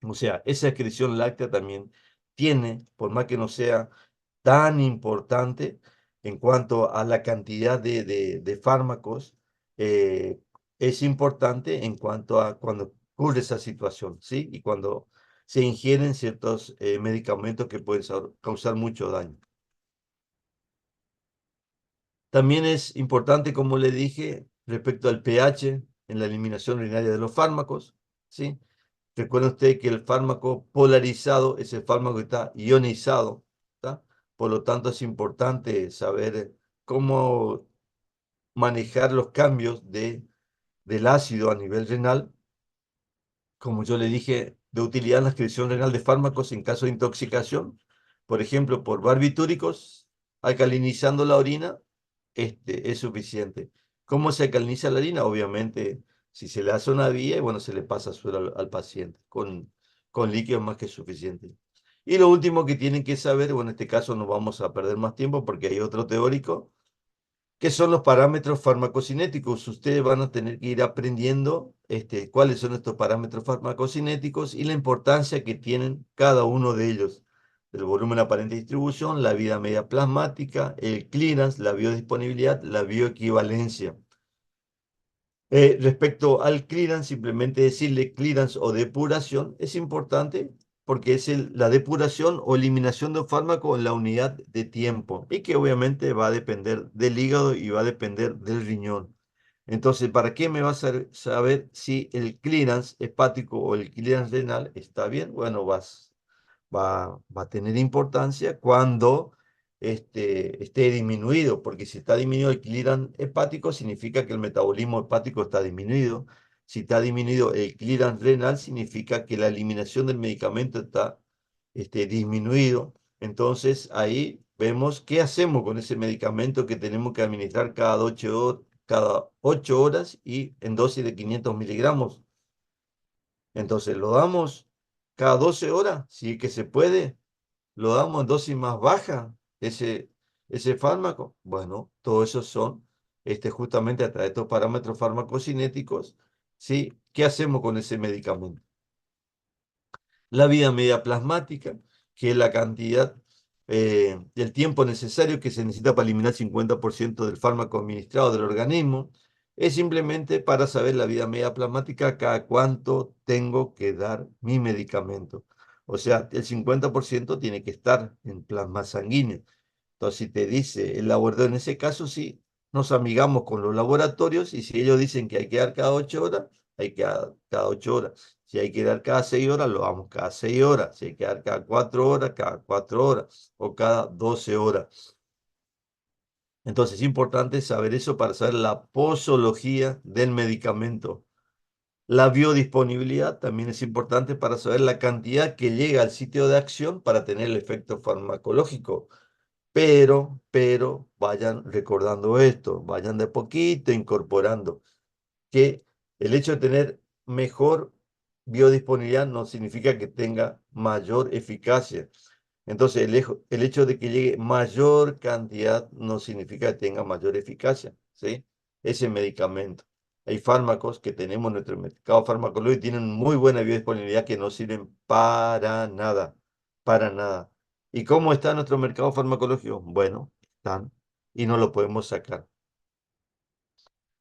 O sea, esa excreción láctea también tiene, por más que no sea tan importante en cuanto a la cantidad de fármacos, eh, es importante en cuanto a cuando ocurre esa situación, ¿sí? Y cuando se ingieren ciertos medicamentos que pueden causar mucho daño. También es importante, como le dije, respecto al pH en la eliminación urinaria de los fármacos, ¿sí? Recuerde usted que el fármaco polarizado es el fármaco que está ionizado, ¿tá? Por lo tanto, es importante saber cómo manejar los cambios del ácido a nivel renal, como yo le dije, de utilidad en la excreción renal de fármacos en caso de intoxicación, por ejemplo, por barbitúricos, alcalinizando la orina, es suficiente. ¿Cómo se alcaliniza la orina? Obviamente, si se le hace una vía, y bueno, se le pasa suero al paciente con líquido más que suficiente. Y lo último que tienen que saber, bueno, en este caso no vamos a perder más tiempo porque hay otro teórico, ¿qué son los parámetros farmacocinéticos? Ustedes van a tener que ir aprendiendo cuáles son estos parámetros farmacocinéticos y la importancia que tienen cada uno de ellos. El volumen aparente de distribución, la vida media plasmática, el clearance, la biodisponibilidad, la bioequivalencia. Respecto al clearance, simplemente decirle clearance o depuración es importante porque es la depuración o eliminación de un fármaco en la unidad de tiempo y que obviamente va a depender del hígado y va a depender del riñón. Entonces, ¿para qué me va a saber si el clearance hepático o el clearance renal está bien? Bueno, va a tener importancia cuando esté disminuido, porque si está disminuido el clearance hepático, significa que el metabolismo hepático está disminuido. Si está disminuido el clearance renal, significa que la eliminación del medicamento está disminuido. Entonces, ahí vemos qué hacemos con ese medicamento que tenemos que administrar cada 8 horas y en dosis de 500 miligramos. Entonces, lo damos cada 12 horas, si es que se puede, lo damos en dosis más baja, ese fármaco. Bueno, todo eso son justamente a través de estos parámetros farmacocinéticos, ¿sí? ¿Qué hacemos con ese medicamento? La vida media plasmática, que es la cantidad, el tiempo necesario que se necesita para eliminar 50% del fármaco administrado del organismo, es simplemente para saber la vida media plasmática cada cuánto tengo que dar mi medicamento. O sea, el 50% tiene que estar en plasma sanguíneo. Entonces, si te dice el laboratorio, en ese caso sí, nos amigamos con los laboratorios y si ellos dicen que hay que dar cada 8 horas, hay que dar cada 8 horas. Si hay que dar cada 6 horas, lo damos cada 6 horas. Si hay que dar cada 4 horas, cada 4 horas o cada 12 horas. Entonces, es importante saber eso para saber la posología del medicamento. La biodisponibilidad también es importante para saber la cantidad que llega al sitio de acción para tener el efecto farmacológico. Pero, vayan recordando esto, vayan de poquito incorporando que el hecho de tener mejor biodisponibilidad no significa que tenga mayor eficacia. Entonces, el hecho de que llegue mayor cantidad no significa que tenga mayor eficacia, ¿sí? Ese medicamento. Hay fármacos que tenemos en nuestro mercado farmacológico y tienen muy buena biodisponibilidad que no sirven para nada, para nada. ¿Y cómo está nuestro mercado farmacológico? Bueno, están y no lo podemos sacar.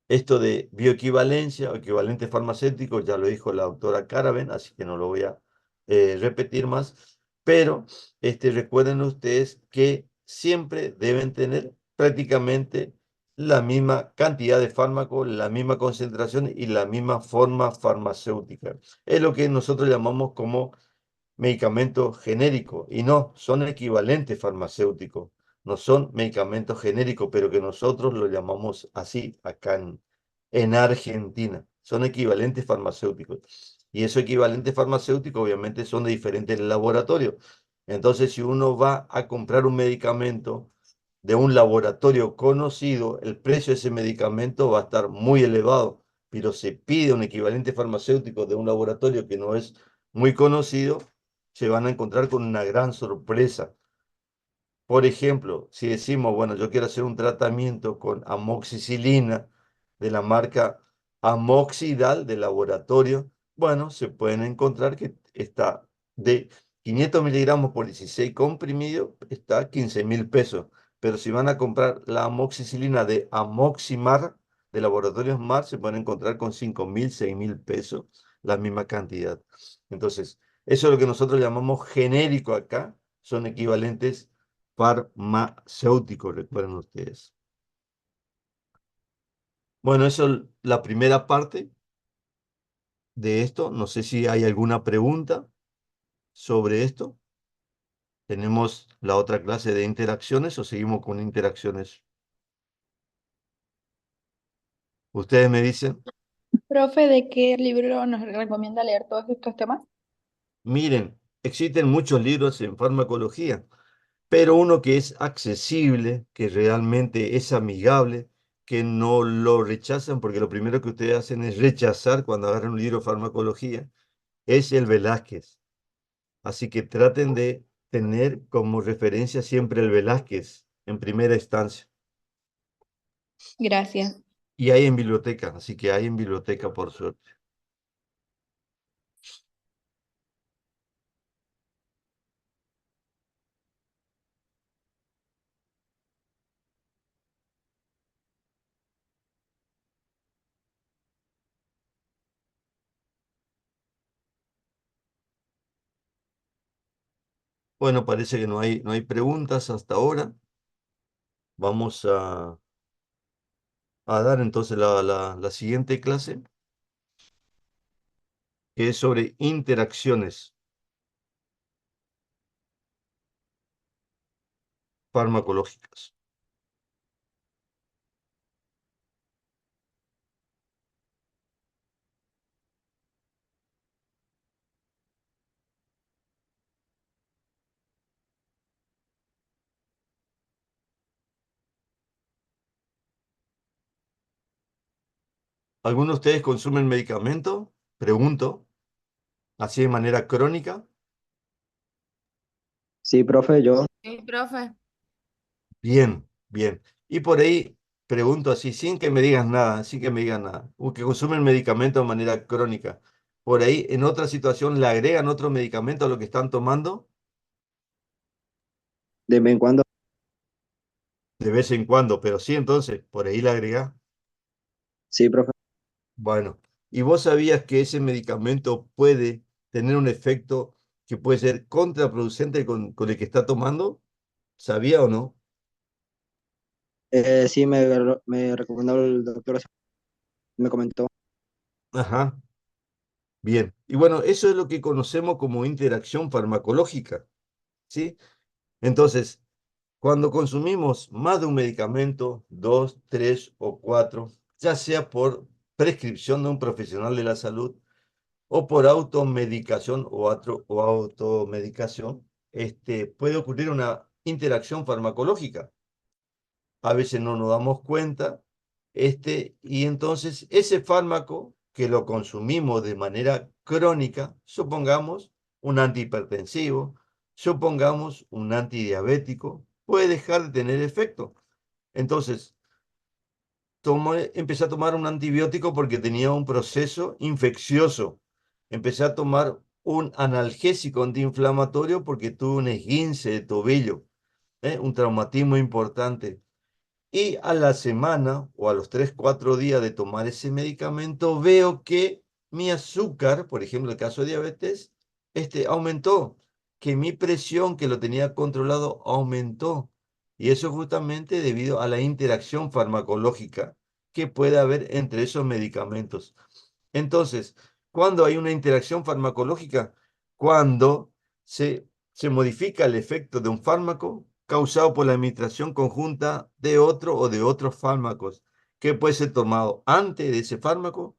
Esto de bioequivalencia o equivalente farmacéutico ya lo dijo la doctora Caraven, así que no lo voy a repetir más, pero recuerden ustedes que siempre deben tener prácticamente la misma cantidad de fármaco, la misma concentración y la misma forma farmacéutica. Es lo que nosotros llamamos como medicamentos genéricos y no, son equivalentes farmacéuticos, no son medicamentos genéricos, pero que nosotros lo llamamos así acá en Argentina, son equivalentes farmacéuticos. Y esos equivalentes farmacéuticos obviamente son de diferentes laboratorios. Entonces, si uno va a comprar un medicamento de un laboratorio conocido, el precio de ese medicamento va a estar muy elevado, pero se pide un equivalente farmacéutico de un laboratorio que no es muy conocido, se van a encontrar con una gran sorpresa. Por ejemplo, si decimos, bueno, yo quiero hacer un tratamiento con amoxicilina de la marca Amoxidal de laboratorio, bueno, se pueden encontrar que está de 500 miligramos por 16 comprimido, está 15.000 pesos. Pero si van a comprar la amoxicilina de Amoximar, de Laboratorios Mar se pueden encontrar con 5.000, 6.000 pesos, la misma cantidad. Entonces, eso es lo que nosotros llamamos genérico acá, son equivalentes farmacéuticos, recuerden ustedes. Bueno, eso es la primera parte de esto. No sé si hay alguna pregunta sobre esto. ¿Tenemos la otra clase de interacciones o seguimos con interacciones? Ustedes me dicen. Profe, ¿de qué libro nos recomienda leer todos estos temas? Miren, existen muchos libros en farmacología, pero uno que es accesible, que realmente es amigable, que no lo rechazan, porque lo primero que ustedes hacen es rechazar cuando agarran un libro de farmacología, es el Velázquez. Así que traten de tener como referencia siempre el Velázquez en primera instancia. Gracias. Y hay en biblioteca, así que hay en biblioteca por suerte. Bueno, parece que no hay preguntas hasta ahora. Vamos a dar entonces la siguiente clase, que es sobre interacciones farmacológicas. ¿Algunos de ustedes consumen medicamento? Pregunto, así de manera crónica. Sí, profe, yo. Sí, profe. Bien, bien. Y por ahí pregunto así, sin que me digas nada, sin que me digan nada. Que consumen medicamento de manera crónica. Por ahí, en otra situación, le agregan otro medicamento a lo que están tomando De vez en cuando. de vez en cuando, pero sí, entonces, por ahí le agrega. Sí, profe. Bueno, ¿y vos sabías que ese medicamento puede tener un efecto que puede ser contraproducente con el que está tomando? ¿Sabía o no? Sí, me recomendó el doctor, me comentó. Ajá, bien. Y bueno, eso es lo que conocemos como interacción farmacológica, ¿sí? Entonces, cuando consumimos más de un medicamento, dos, tres o cuatro, ya sea por prescripción de un profesional de la salud o por automedicación o automedicación, puede ocurrir una interacción farmacológica. A veces no nos damos cuenta, y entonces ese fármaco que lo consumimos de manera crónica, supongamos un antihipertensivo, supongamos un antidiabético, puede dejar de tener efecto. Entonces, empecé a tomar un antibiótico porque tenía un proceso infeccioso. Empecé a tomar un analgésico antiinflamatorio porque tuve un esguince de tobillo, un traumatismo importante. Y a la semana o a los 3 4 días de tomar ese medicamento, veo que mi azúcar, por ejemplo, en el caso de diabetes, aumentó, que mi presión que lo tenía controlado aumentó. Y eso justamente debido a la interacción farmacológica que puede haber entre esos medicamentos. Entonces, ¿cuándo hay una interacción farmacológica? Cuando se modifica el efecto de un fármaco causado por la administración conjunta de otro o de otros fármacos, que puede ser tomado antes de ese fármaco,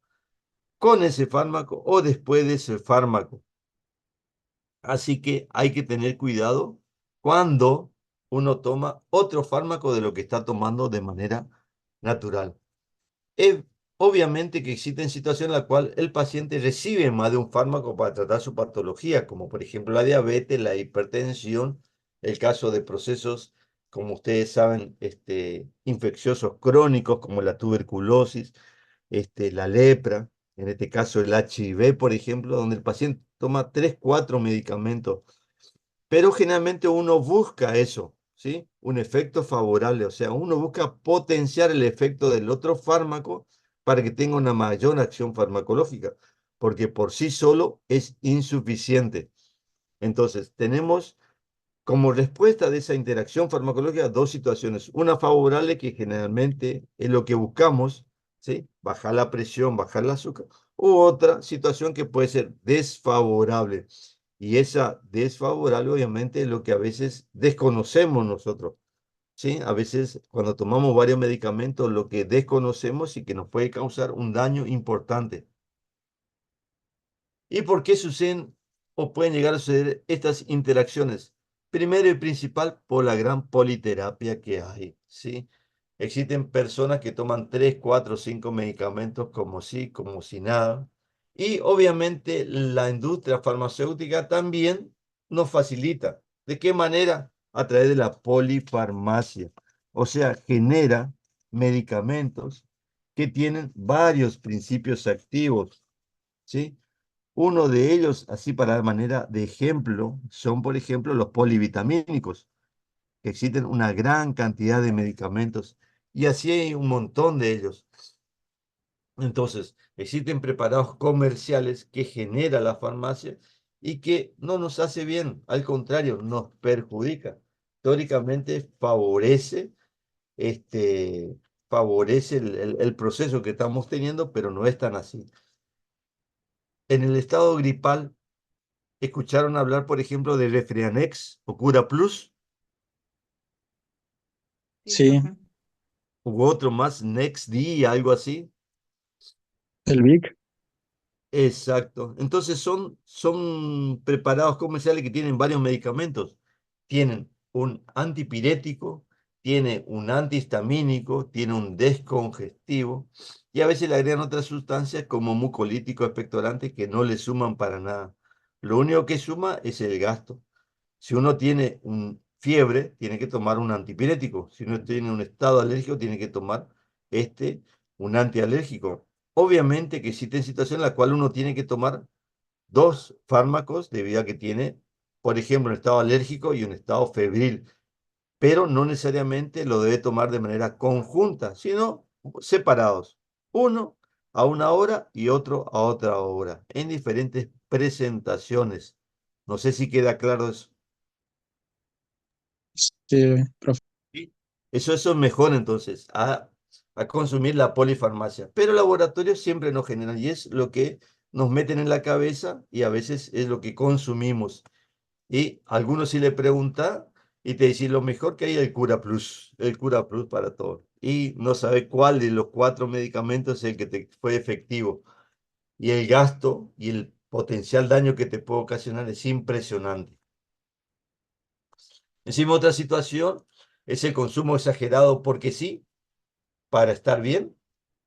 con ese fármaco o después de ese fármaco. Así que hay que tener cuidado cuando uno toma otro fármaco de lo que está tomando de manera natural. Es obviamente que existen situaciones en las cuales el paciente recibe más de un fármaco para tratar su patología, como por ejemplo la diabetes, la hipertensión, el caso de procesos, como ustedes saben, infecciosos crónicos como la tuberculosis, la lepra, en este caso el HIV, por ejemplo, donde el paciente toma 3, 4 medicamentos, pero generalmente uno busca eso, ¿sí? Un efecto favorable, o sea, uno busca potenciar el efecto del otro fármaco para que tenga una mayor acción farmacológica, porque por sí solo es insuficiente. Entonces, tenemos como respuesta de esa interacción farmacológica dos situaciones. Una favorable, que generalmente es lo que buscamos, ¿sí? Bajar la presión, bajar el azúcar. U otra situación que puede ser desfavorable. Y esa desfavorable, obviamente, es lo que a veces desconocemos nosotros, ¿sí? A veces cuando tomamos varios medicamentos, lo que desconocemos y que nos puede causar un daño importante. ¿Y por qué suceden o pueden llegar a suceder estas interacciones? Primero y principal, por la gran politerapia que hay, ¿sí? Existen personas que toman 3, 4, 5 medicamentos como si nada. Y obviamente la industria farmacéutica también nos facilita. ¿De qué manera? A través de la polifarmacia. O sea, genera medicamentos que tienen varios principios activos, ¿sí? Uno de ellos, así para dar manera de ejemplo, son, por ejemplo, los polivitamínicos, que existen una gran cantidad de medicamentos y así hay un montón de ellos. Entonces, existen preparados comerciales que genera la farmacia y que no nos hace bien, al contrario, nos perjudica. Teóricamente este, favorece el proceso que estamos teniendo, pero no es tan así. En el estado gripal, ¿escucharon hablar, por ejemplo, de Refrianex o Cura Plus? Sí, Sí, profe. ¿U otro más, Next-D, algo así? el Vic. Exacto. Entonces son preparados comerciales que tienen varios medicamentos. Tienen un antipirético, tiene un antihistamínico, tiene un descongestivo y a veces le agregan otras sustancias como mucolítico, expectorante que no le suman para nada. Lo único que suma es el gasto. Si uno tiene fiebre, tiene que tomar un antipirético. Si uno tiene un estado alérgico, tiene que tomar un antialérgico. Obviamente que existen situaciones en las cuales uno tiene que tomar dos fármacos debido a que tiene, por ejemplo, un estado alérgico y un estado febril, pero no necesariamente lo debe tomar de manera conjunta, sino separados. Uno a una hora y otro a otra hora, en diferentes presentaciones. No sé si queda claro eso. Sí, profe. Sí. Eso es mejor entonces a consumir la polifarmacia. Pero laboratorios siempre nos generan y es lo que nos meten en la cabeza y a veces es lo que consumimos. Y a algunos si le pregunta y te dicen lo mejor que hay el Cura Plus para todo. Y no sabe cuál de los 4 medicamentos es el que te fue efectivo. Y el gasto y el potencial daño que te puede ocasionar es impresionante. Encima otra situación es el consumo exagerado porque sí, para estar bien,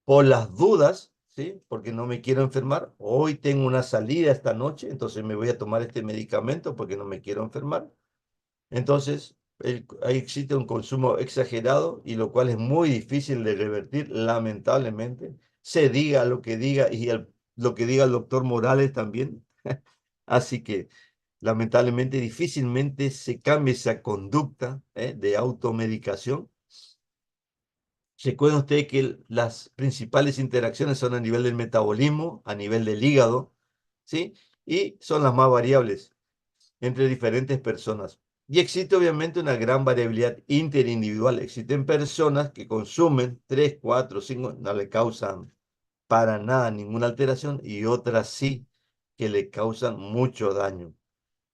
por las dudas, ¿sí? Porque no me quiero enfermar. Hoy tengo una salida esta noche, entonces me voy a tomar este medicamento porque no me quiero enfermar. Entonces, ahí existe un consumo exagerado y lo cual es muy difícil de revertir, lamentablemente. Se diga lo que diga y lo que diga el doctor Morales también. Así que, lamentablemente, difícilmente se cambia esa conducta, de automedicación. Recuerden ustedes que las principales interacciones son a nivel del metabolismo, a nivel del hígado, ¿sí? Y son las más variables entre diferentes personas. Y existe obviamente una gran variabilidad interindividual. Existen personas que consumen 3, 4, 5, no le causan para nada ninguna alteración y otras sí que le causan mucho daño.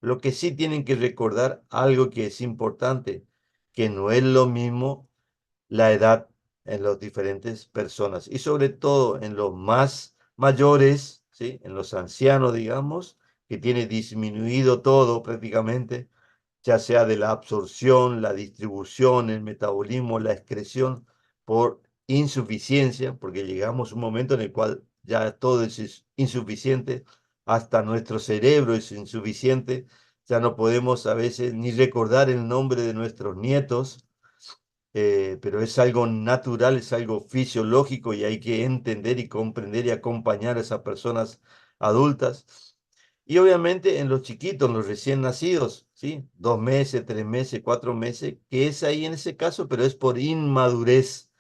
Lo que sí tienen que recordar algo que es importante, que no es lo mismo la edad en las diferentes personas y sobre todo en los más mayores, ¿sí? En los ancianos, digamos, que tiene disminuido todo prácticamente, ya sea de la absorción, la distribución, el metabolismo, la excreción, por insuficiencia, porque llegamos a un momento en el cual ya todo es insuficiente, hasta nuestro cerebro es insuficiente, ya no podemos a veces ni recordar el nombre de nuestros nietos, pero es algo natural, es algo fisiológico y hay que entender y comprender y acompañar a esas personas adultas. Y obviamente en los chiquitos, en los recién nacidos, ¿sí? 2 meses, 3 meses, 4 meses, que es ahí en ese caso, pero es por inmadurez,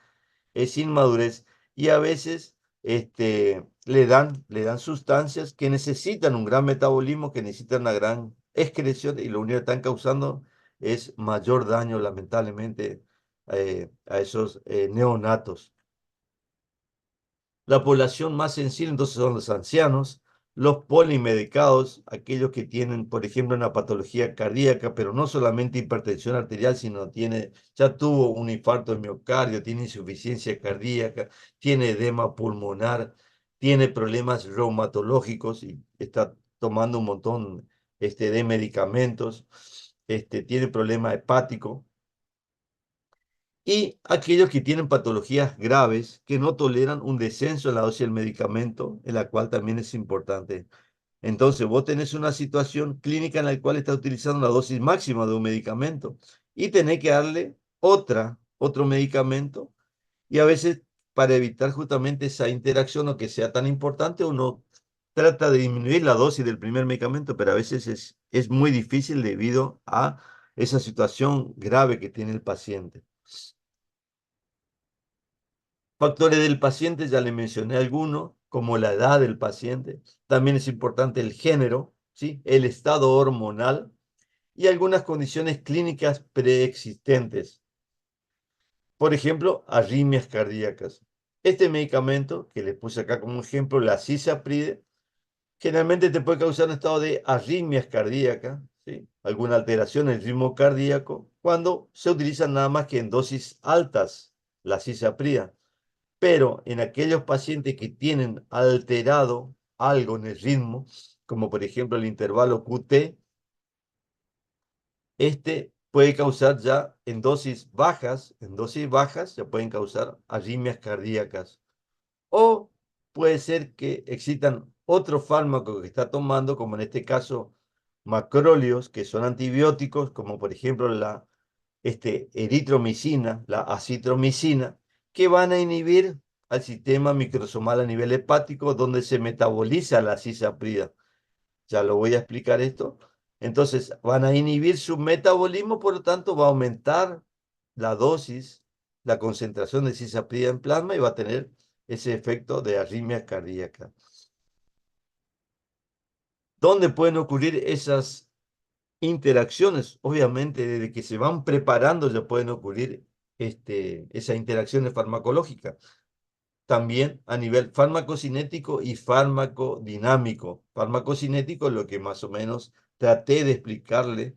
es inmadurez. Y a veces le dan sustancias que necesitan un gran metabolismo, que necesitan una gran excreción, y lo único que están causando es mayor daño, lamentablemente, a esos neonatos. La población más sensible entonces son los ancianos, los polimedicados, aquellos que tienen, por ejemplo, una patología cardíaca, pero no solamente hipertensión arterial, sino ya tuvo un infarto de miocardio, tiene insuficiencia cardíaca, tiene edema pulmonar, tiene problemas reumatológicos y está tomando un montón de medicamentos, tiene problema hepático. Y aquellos que tienen patologías graves que no toleran un descenso en la dosis del medicamento, en la cual también es importante. Entonces, vos tenés una situación clínica en la cual está utilizando la dosis máxima de un medicamento y tenés que darle otro medicamento, y a veces para evitar justamente esa interacción o que sea tan importante, uno trata de disminuir la dosis del primer medicamento, pero a veces es muy difícil debido a esa situación grave que tiene el paciente. Factores del paciente, ya le mencioné algunos, como la edad del paciente. También es importante el género, ¿sí? El estado hormonal y algunas condiciones clínicas preexistentes. Por ejemplo, arritmias cardíacas. Este medicamento, que le puse acá como ejemplo, la cisapride, generalmente te puede causar un estado de arritmias cardíacas, ¿sí? Alguna alteración en el ritmo cardíaco, cuando se utiliza nada más que en dosis altas la cisaprida. Pero en aquellos pacientes que tienen alterado algo en el ritmo, como por ejemplo el intervalo QT, puede causar ya en dosis bajas ya pueden causar arritmias cardíacas. O puede ser que existan otros fármacos que está tomando, como en este caso macróleos, que son antibióticos, como por ejemplo la eritromicina, la acitromicina, que van a inhibir al sistema microsomal a nivel hepático, donde se metaboliza la cisaprida. Ya lo voy a explicar esto. Entonces, van a inhibir su metabolismo, por lo tanto, va a aumentar la dosis, la concentración de cisaprida en plasma y va a tener ese efecto de arritmia cardíaca. ¿Dónde pueden ocurrir esas interacciones? Obviamente, desde que se van preparando ya pueden ocurrir esas interacciones farmacológicas. También a nivel farmacocinético y farmacodinámico. Farmacocinético, lo que más o menos traté de explicarle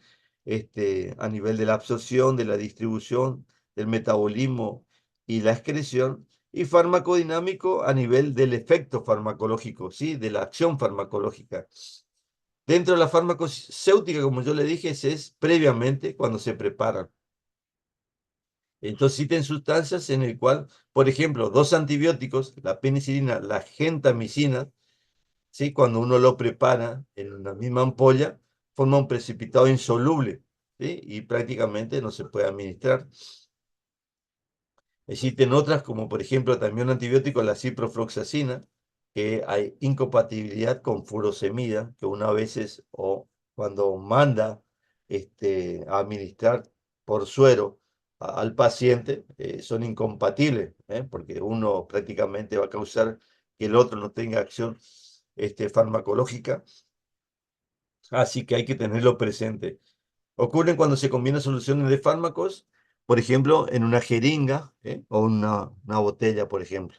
a nivel de la absorción, de la distribución, del metabolismo y la excreción. Y farmacodinámico a nivel del efecto farmacológico, ¿sí? De la acción farmacológica. Dentro de la farmacéutica, como yo le dije, es previamente cuando se preparan. Entonces existen sustancias en el cual, por ejemplo, dos antibióticos, la penicilina, la gentamicina, ¿sí? Cuando uno lo prepara en una misma ampolla, forma un precipitado insoluble, ¿sí? Y prácticamente no se puede administrar. Existen otras, como por ejemplo también un antibiótico, la ciprofloxacina, que hay incompatibilidad con furosemida, que una veces o cuando manda a administrar por suero al paciente, son incompatibles, porque uno prácticamente va a causar que el otro no tenga acción farmacológica, así que hay que tenerlo presente. Ocurren cuando se combinan soluciones de fármacos, por ejemplo, en una jeringa, o una botella, por ejemplo.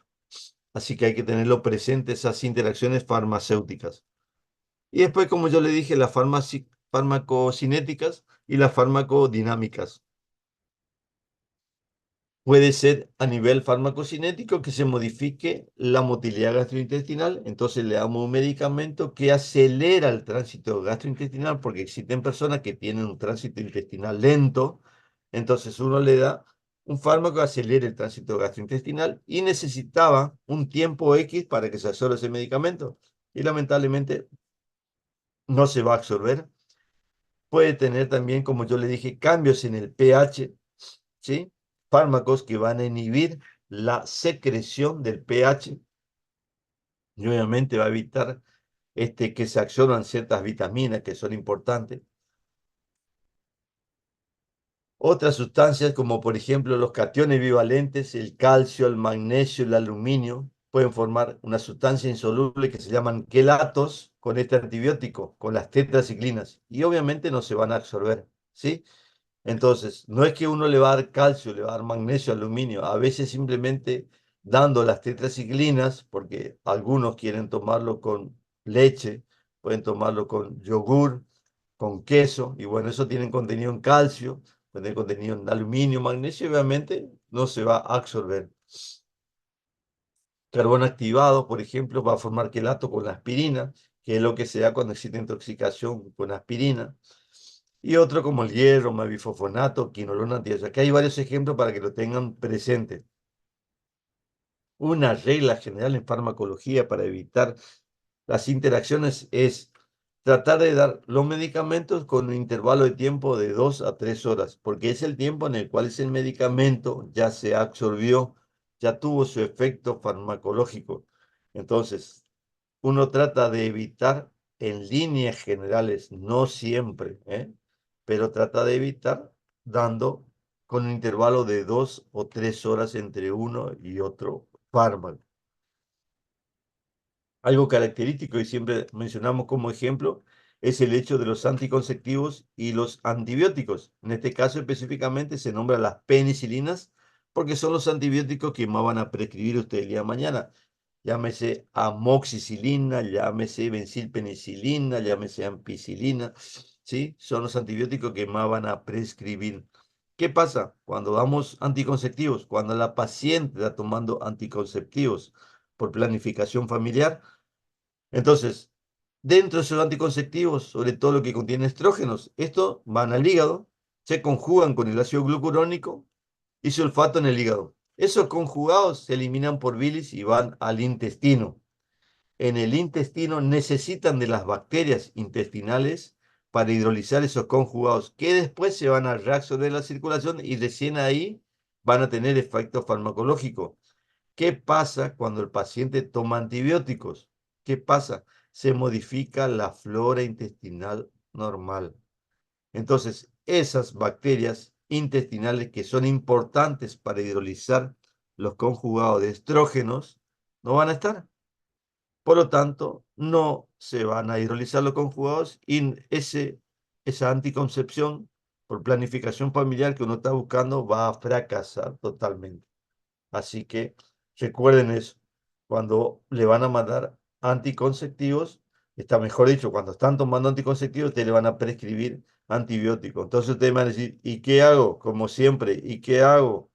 Así que hay que tenerlo presente esas interacciones farmacéuticas. Y después, como yo le dije, las farmacocinéticas y las farmacodinámicas. Puede ser a nivel farmacocinético que se modifique la motilidad gastrointestinal, entonces le damos un medicamento que acelera el tránsito gastrointestinal, porque existen personas que tienen un tránsito intestinal lento, entonces uno le da un fármaco que acelere el tránsito gastrointestinal y necesitaba un tiempo X para que se absorba ese medicamento y lamentablemente no se va a absorber. Puede tener también, como yo le dije, cambios en el pH, ¿sí? Fármacos que van a inhibir la secreción del pH y obviamente va a evitar que se absorban ciertas vitaminas que son importantes. Otras sustancias como por ejemplo los cationes bivalentes, el calcio, el magnesio, el aluminio, pueden formar una sustancia insoluble que se llaman quelatos con este antibiótico, con las tetraciclinas, y obviamente no se van a absorber, ¿sí? Entonces, no es que uno le va a dar calcio, le va a dar magnesio, aluminio, a veces simplemente dando las tetraciclinas, porque algunos quieren tomarlo con leche, pueden tomarlo con yogur, con queso, y bueno, eso tiene contenido en calcio, tiene contenido en aluminio, magnesio, y obviamente no se va a absorber. Carbón activado, por ejemplo, va a formar quelato con la aspirina, que es lo que se da cuando existe intoxicación con aspirina. Y otro como el hierro, bifosfonato, quinolona antiácido. Aquí hay varios ejemplos para que lo tengan presente. Una regla general en farmacología para evitar las interacciones es tratar de dar los medicamentos con un intervalo de tiempo de 2 a 3 horas, porque es el tiempo en el cual ese medicamento ya se absorbió, ya tuvo su efecto farmacológico. Entonces, uno trata de evitar en líneas generales, no siempre, pero trata de evitar dando con un intervalo de 2 o 3 horas entre uno y otro fármaco. Algo característico y siempre mencionamos como ejemplo es el hecho de los anticonceptivos y los antibióticos. En este caso específicamente se nombran las penicilinas porque son los antibióticos que más van a prescribir usted el día de mañana. Llámese amoxicilina, llámese benzilpenicilina, llámese ampicilina, ¿sí? Son los antibióticos que más van a prescribir. ¿Qué pasa cuando damos anticonceptivos? Cuando la paciente está tomando anticonceptivos por planificación familiar, entonces, dentro de esos anticonceptivos, sobre todo lo que contiene estrógenos, estos van al hígado, se conjugan con el ácido glucurónico y sulfato en el hígado. Esos conjugados se eliminan por bilis y van al intestino. En el intestino necesitan de las bacterias intestinales para hidrolizar esos conjugados, que después se van a reabsorber la circulación y recién ahí van a tener efecto farmacológico. ¿Qué pasa cuando el paciente toma antibióticos? ¿Qué pasa? Se modifica la flora intestinal normal. Entonces, esas bacterias intestinales que son importantes para hidrolizar los conjugados de estrógenos no van a estar. Por lo tanto, no se van a hidrolizar los conjugados y esa anticoncepción por planificación familiar que uno está buscando va a fracasar totalmente. Así que recuerden eso. Cuando le van a mandar anticonceptivos, está mejor dicho, cuando están tomando anticonceptivos, ustedes le van a prescribir antibióticos. Entonces ustedes van a decir, ¿y qué hago? Como siempre, ¿y qué hago?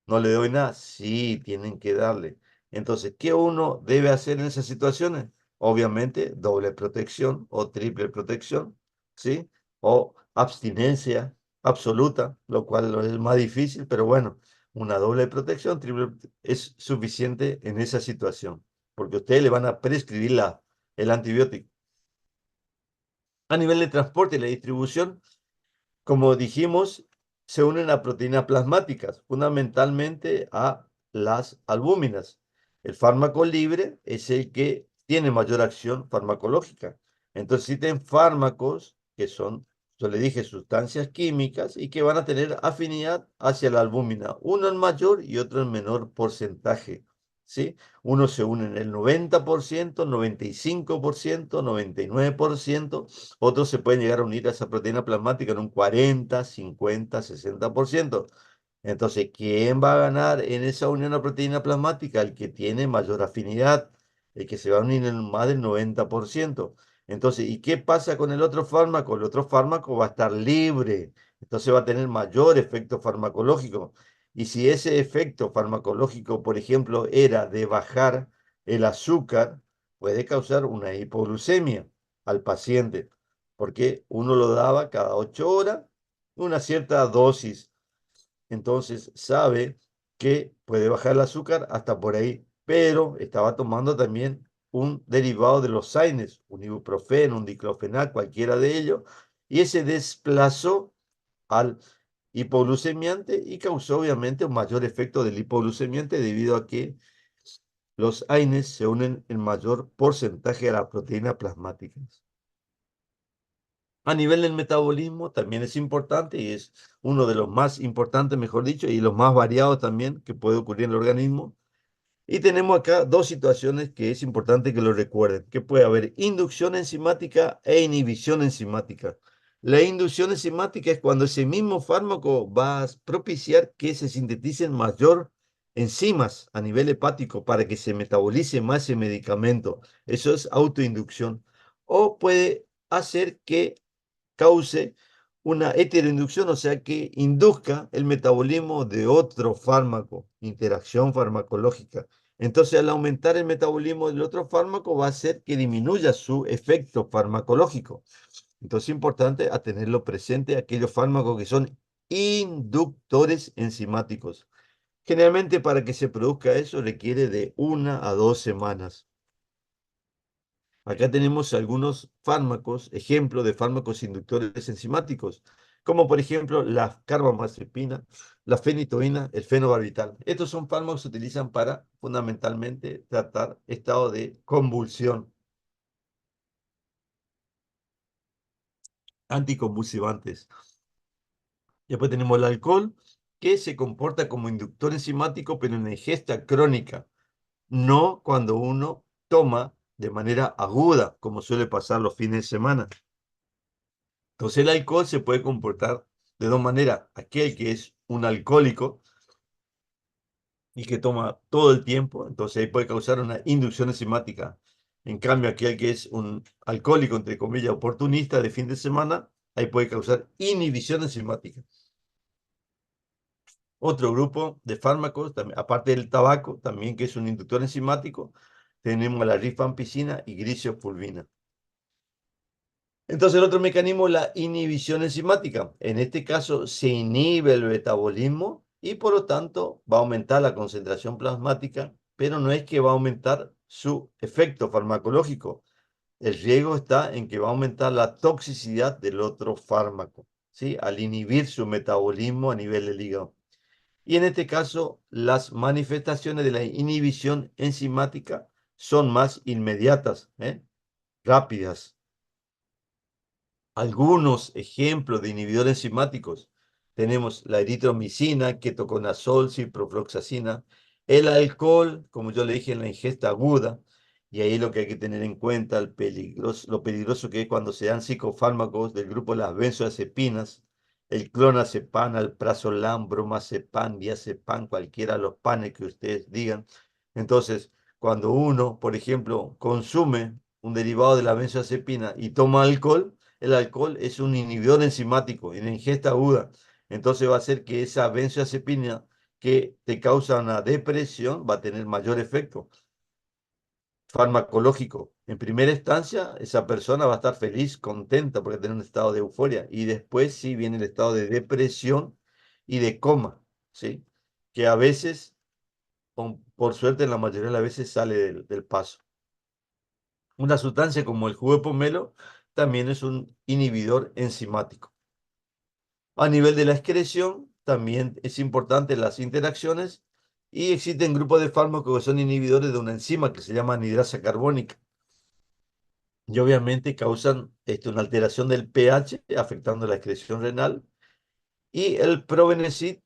¿No le doy nada? Sí, tienen que darle. Entonces, ¿qué uno debe hacer en esas situaciones? Obviamente, doble protección o triple protección, ¿sí? O abstinencia absoluta, lo cual es más difícil, pero bueno, una doble protección, es suficiente en esa situación, porque ustedes le van a prescribir el antibiótico. A nivel de transporte y la distribución, como dijimos, se unen a proteínas plasmáticas, fundamentalmente a las albúminas. El fármaco libre es el que tiene mayor acción farmacológica. Entonces existen fármacos que son, yo le dije, sustancias químicas y que van a tener afinidad hacia la albúmina, uno en mayor y otro en menor porcentaje. ¿Sí? Uno se une en el 90%, 95%, 99%. Otros se pueden llegar a unir a esa proteína plasmática en un 40, 50, 60%. Entonces, ¿quién va a ganar en esa unión a proteína plasmática? El que tiene mayor afinidad, el que se va a unir en más del 90%. Entonces, ¿y qué pasa con el otro fármaco? El otro fármaco va a estar libre, entonces va a tener mayor efecto farmacológico. Y si ese efecto farmacológico, por ejemplo, era de bajar el azúcar, puede causar una hipoglucemia al paciente, porque uno lo daba cada 8 horas, una cierta dosis. Entonces sabe que puede bajar el azúcar hasta por ahí, pero estaba tomando también un derivado de los AINES, un ibuprofeno, un diclofenac, cualquiera de ellos, y ese desplazó al hipoglucemiante y causó obviamente un mayor efecto del hipoglucemiante debido a que los AINES se unen en mayor porcentaje a la proteína plasmática. A nivel del metabolismo también es importante y es uno de los más importantes, mejor dicho, y los más variados también que puede ocurrir en el organismo. Y tenemos acá dos situaciones que es importante que lo recuerden, que puede haber inducción enzimática e inhibición enzimática. La inducción enzimática es cuando ese mismo fármaco va a propiciar que se sinteticen mayor enzimas a nivel hepático para que se metabolice más ese medicamento. Eso es autoinducción. O puede hacer que cause una heteroinducción, o sea que induzca el metabolismo de otro fármaco, interacción farmacológica. Entonces, al aumentar el metabolismo del otro fármaco, va a hacer que disminuya su efecto farmacológico. Entonces, es importante a tenerlo presente aquellos fármacos que son inductores enzimáticos. Generalmente, para que se produzca eso, requiere de 1 a 2 semanas. Acá tenemos algunos fármacos, ejemplos de fármacos inductores enzimáticos, como por ejemplo la carbamazepina, la fenitoína, el fenobarbital. Estos son fármacos que se utilizan para fundamentalmente tratar estado de convulsión, anticonvulsivantes. Después tenemos el alcohol, que se comporta como inductor enzimático, pero en ingesta crónica, no cuando uno toma de manera aguda, como suele pasar los fines de semana. Entonces el alcohol se puede comportar de dos maneras. Aquel que es un alcohólico y que toma todo el tiempo, entonces ahí puede causar una inducción enzimática. En cambio, aquel que es un alcohólico, entre comillas, oportunista de fin de semana, ahí puede causar inhibición enzimática. Otro grupo de fármacos, aparte del tabaco, también que es un inductor enzimático, tenemos la rifampicina y grisofulvina. Entonces el otro mecanismo es la inhibición enzimática. En este caso se inhibe el metabolismo y por lo tanto va a aumentar la concentración plasmática, pero no es que va a aumentar su efecto farmacológico. El riesgo está en que va a aumentar la toxicidad del otro fármaco, ¿sí? Al inhibir su metabolismo a nivel del hígado. Y en este caso, las manifestaciones de la inhibición enzimática son más inmediatas, rápidas. Algunos ejemplos de inhibidores enzimáticos. Tenemos la eritromicina, ketoconazol, ciprofloxacina, el alcohol, como yo le dije, en la ingesta aguda. Y ahí lo que hay que tener en cuenta, lo peligroso que es cuando se dan psicofármacos del grupo de las benzoazepinas, el clonazepam, alprazolam, bromazepam, diazepam, cualquiera de los panes que ustedes digan. Entonces, cuando uno, por ejemplo, consume un derivado de la benzoazepina y toma alcohol, el alcohol es un inhibidor enzimático en la ingesta aguda. Entonces va a hacer que esa benzodiazepina que te causa una depresión va a tener mayor efecto farmacológico. En primera instancia, esa persona va a estar feliz, contenta porque tiene un estado de euforia. Y después sí viene el estado de depresión y de coma, ¿sí? Que a veces, por suerte, en la mayoría de las veces sale del paso. Una sustancia como el jugo de pomelo también es un inhibidor enzimático. A nivel de la excreción, también es importante las interacciones y existen grupos de fármacos que son inhibidores de una enzima que se llama anhidrasa carbónica y obviamente causan una alteración del pH afectando la excreción renal. Y el Probenecid,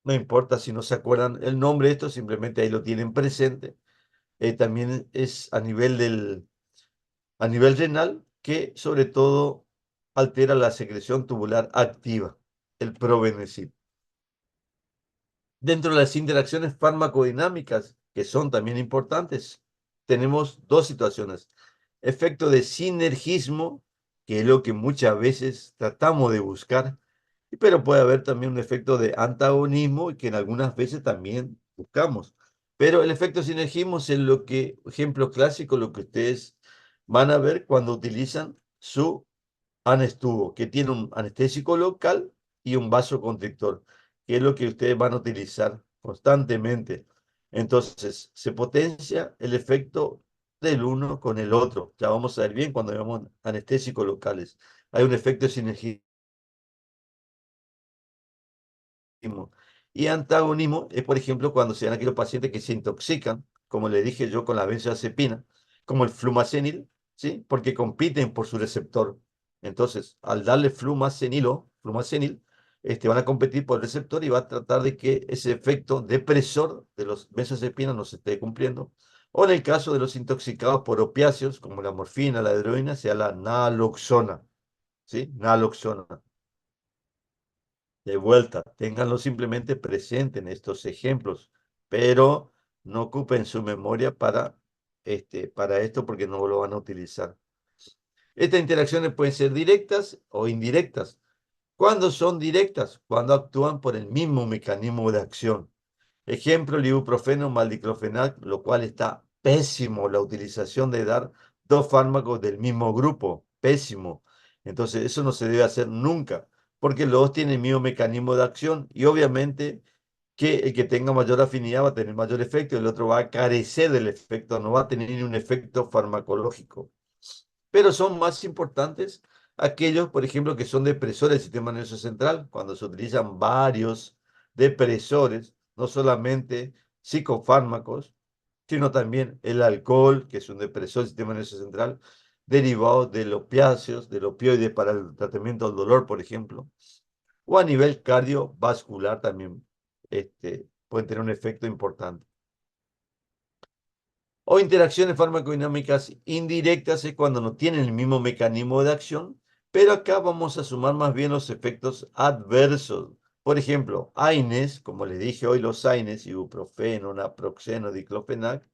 no importa si no se acuerdan el nombre de esto, simplemente ahí lo tienen presente. También es a nivel renal que sobre todo altera la secreción tubular activa, el Probenecid. Dentro de las interacciones farmacodinámicas, que son también importantes, tenemos dos situaciones. Efecto de sinergismo, que es lo que muchas veces tratamos de buscar, pero puede haber también un efecto de antagonismo, y que en algunas veces también buscamos. Pero el efecto de sinergismo es lo que, ejemplo clásico, lo que ustedes van a ver cuando utilizan su anestuvo, que tiene un anestésico local y un vasoconstrictor, que es lo que ustedes van a utilizar constantemente. Entonces, se potencia el efecto del uno con el otro. Ya vamos a ver bien cuando veamos anestésicos locales. Hay un efecto de sinergismo. Y antagonismo es, por ejemplo, cuando se dan aquellos pacientes que se intoxican como le dije yo con la benzodiazepina, como el flumacenil, ¿sí? Porque compiten por su receptor. Entonces, al darle flumacenil, van a competir por el receptor y va a tratar de que ese efecto depresor de los benzodiazepinas no se esté cumpliendo. O en el caso de los intoxicados por opiáceos, como la morfina, la heroína, sea la naloxona, ¿sí? Naloxona. De vuelta, ténganlo simplemente presente en estos ejemplos, pero no ocupen su memoria para esto porque no lo van a utilizar. Estas interacciones pueden ser directas o indirectas. ¿Cuándo son directas? Cuando actúan por el mismo mecanismo de acción. Ejemplo, el ibuprofeno mal diclofenac, lo cual está pésimo la utilización de dar dos fármacos del mismo grupo. Pésimo. Entonces, eso no se debe hacer nunca, porque los dos tienen el mismo mecanismo de acción y obviamente que el que tenga mayor afinidad va a tener mayor efecto y el otro va a carecer del efecto, no va a tener ni un efecto farmacológico. Pero son más importantes aquellos, por ejemplo, que son depresores del sistema nervioso central, cuando se utilizan varios depresores, no solamente psicofármacos, sino también el alcohol, que es un depresor del sistema nervioso central, derivado del opiáceos, del opioide para el tratamiento del dolor, por ejemplo, o a nivel cardiovascular también pueden tener un efecto importante. O interacciones farmacodinámicas indirectas es cuando no tienen el mismo mecanismo de acción, pero acá vamos a sumar más bien los efectos adversos. Por ejemplo, AINES, como les dije hoy, los AINES, ibuprofeno, naproxeno, diclofenac,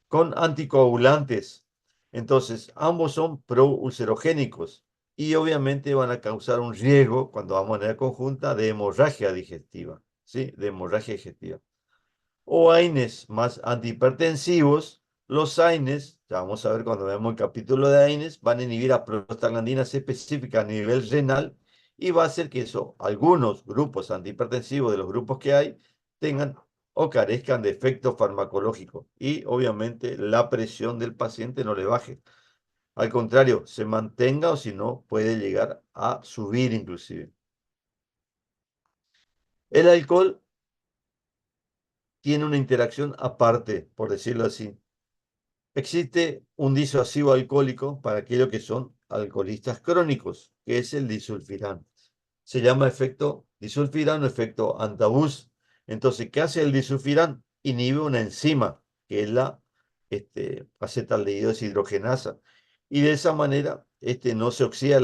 con anticoagulantes. Entonces, ambos son proulcerogénicos y obviamente van a causar un riesgo, cuando vamos a manera conjunta, de hemorragia digestiva, ¿sí? De hemorragia digestiva o AINES más antihipertensivos. Los AINES, ya vamos a ver cuando veamos el capítulo de AINES, van a inhibir a prostaglandinas específicas a nivel renal y va a hacer que algunos grupos antihipertensivos de los grupos que hay tengan o carezcan de efecto farmacológico y obviamente la presión del paciente no le baje. Al contrario, se mantenga o si no puede llegar a subir inclusive. El alcohol tiene una interacción aparte, por decirlo así. Existe un disuasivo alcohólico para aquellos que son alcoholistas crónicos, que es el disulfiram. Se llama efecto disulfiram o efecto antabús. Entonces, ¿qué hace el disulfiram? Inhibe una enzima, que es la acetaldehído deshidrogenasa. Y de esa manera no se oxida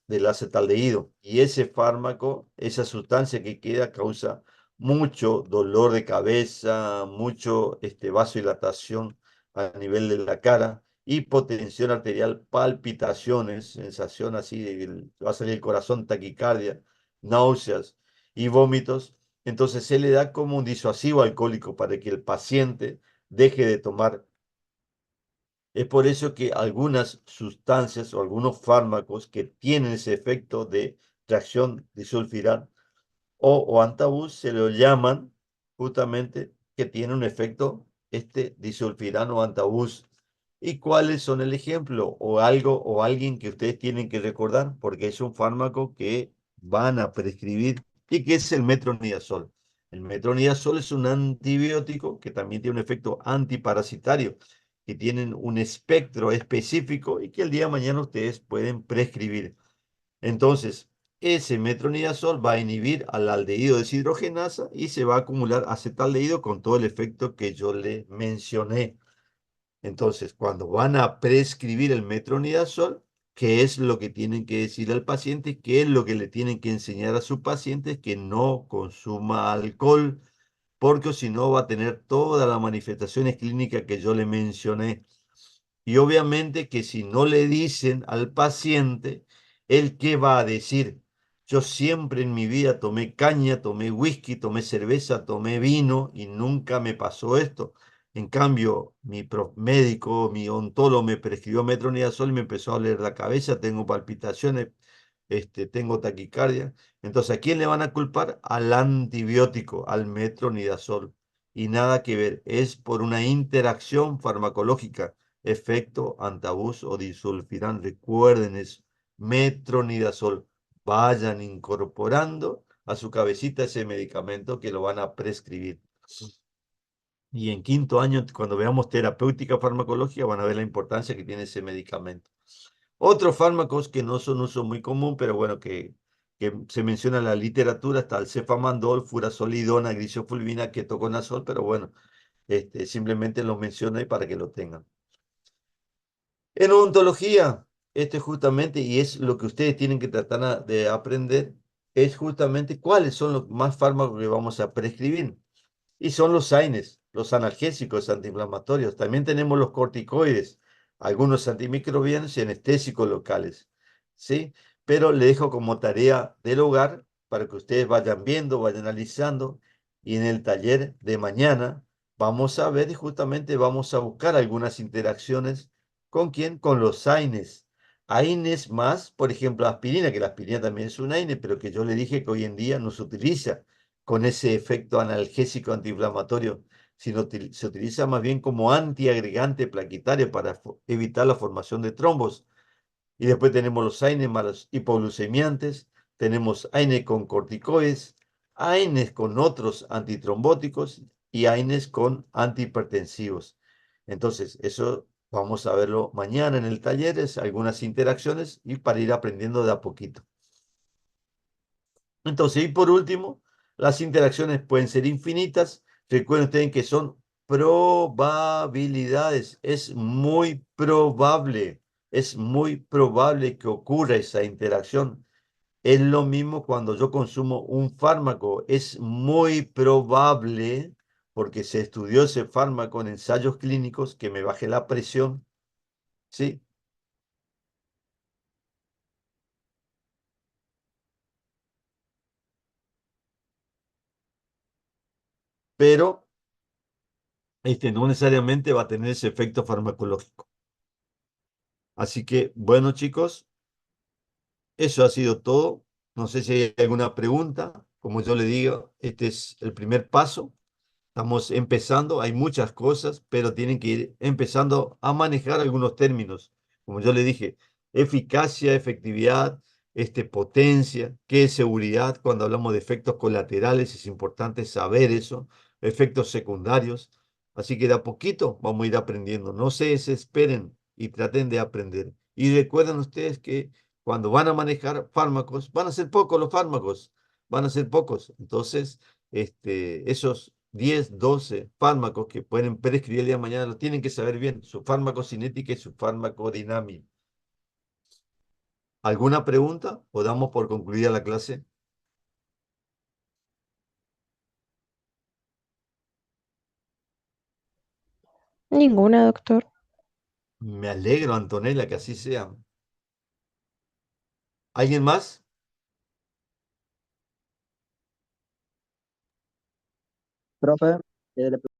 del acetaldehído. Y ese fármaco, esa sustancia que queda, causa mucho dolor de cabeza, mucho vasodilatación a nivel de la cara, hipotensión arterial, palpitaciones, sensación así de que va a salir el corazón, taquicardia, náuseas y vómitos. Entonces se le da como un disuasivo alcohólico para que el paciente deje de tomar. Es por eso que algunas sustancias o algunos fármacos que tienen ese efecto de reacción disulfiram o antabús se lo llaman justamente que tiene un efecto disulfirano antabús. ¿Y cuáles son el ejemplo? O algo o alguien que ustedes tienen que recordar, porque es un fármaco que van a prescribir y que es el metronidazol. El metronidazol es un antibiótico que también tiene un efecto antiparasitario, que tienen un espectro específico y que el día de mañana ustedes pueden prescribir. Entonces, ese metronidazol va a inhibir al aldehído deshidrogenasa y se va a acumular acetaldehído con todo el efecto que yo le mencioné. Entonces, cuando van a prescribir el metronidazol, ¿qué es lo que tienen que decir al paciente? ¿Qué es lo que le tienen que enseñar a su paciente? Que no consuma alcohol, porque si no va a tener todas las manifestaciones clínicas que yo le mencioné. Y obviamente que si no le dicen al paciente, ¿él qué va a decir? Yo siempre en mi vida tomé caña, tomé whisky, tomé cerveza, tomé vino y nunca me pasó esto. En cambio, mi médico, mi ontólogo me prescribió metronidazol y me empezó a doler la cabeza, tengo palpitaciones, tengo taquicardia. Entonces, ¿a quién le van a culpar? Al antibiótico, al metronidazol. Y nada que ver, es por una interacción farmacológica, efecto antabús o disulfiram. Recuerden eso, metronidazol. Vayan incorporando a su cabecita ese medicamento que lo van a prescribir. Y en quinto año, cuando veamos terapéutica farmacológica, van a ver la importancia que tiene ese medicamento. Otros fármacos que no son uso muy común, pero bueno, que se menciona en la literatura, está el cefamandol, furazolidona, grisofulvina, ketoconazol, pero bueno, simplemente los menciono ahí para que lo tengan. En odontología, esto es justamente, y es lo que ustedes tienen que tratar de aprender, es justamente cuáles son los más fármacos que vamos a prescribir. Y son los AINES, los analgésicos antiinflamatorios. También tenemos los corticoides, algunos antimicrobianos y anestésicos locales. ¿Sí? Pero le dejo como tarea del hogar para que ustedes vayan viendo, vayan analizando. Y en el taller de mañana vamos a ver y justamente vamos a buscar algunas interacciones. ¿Con quién? Con los AINES. AINES más, por ejemplo, aspirina, que la aspirina también es un AINE, pero que yo le dije que hoy en día no se utiliza con ese efecto analgésico antiinflamatorio, sino se utiliza más bien como antiagregante plaquetario para evitar la formación de trombos. Y después tenemos los AINES más los hipoglucemiantes, tenemos AINES con corticoides, AINES con otros antitrombóticos y AINES con antihipertensivos. Entonces, eso vamos a verlo mañana en el taller, es algunas interacciones y para ir aprendiendo de a poquito. Entonces, y por último, las interacciones pueden ser infinitas. Recuerden ustedes que son probabilidades. Es muy probable que ocurra esa interacción. Es lo mismo cuando yo consumo un fármaco. Es muy probable, porque se estudió ese fármaco en ensayos clínicos, que me baje la presión, ¿sí? Pero no necesariamente va a tener ese efecto farmacológico. Así que, bueno, chicos, eso ha sido todo. No sé si hay alguna pregunta. Como yo le digo, este es el primer paso. Estamos empezando, hay muchas cosas, pero tienen que ir empezando a manejar algunos términos. Como yo le dije, eficacia, efectividad, potencia, qué es seguridad. Cuando hablamos de efectos colaterales, es importante saber eso, efectos secundarios. Así que de a poquito vamos a ir aprendiendo. No se desesperen y traten de aprender. Y recuerden ustedes que cuando van a manejar fármacos, van a ser pocos los fármacos, van a ser pocos. Entonces, esos 10, 12 fármacos que pueden prescribir el día de mañana, lo tienen que saber bien, su farmacocinética y su farmacodinámica. ¿Alguna pregunta? ¿O damos por concluida la clase? Ninguna, doctor. Me alegro, Antonella, que así sea. ¿Alguien más? Profe, le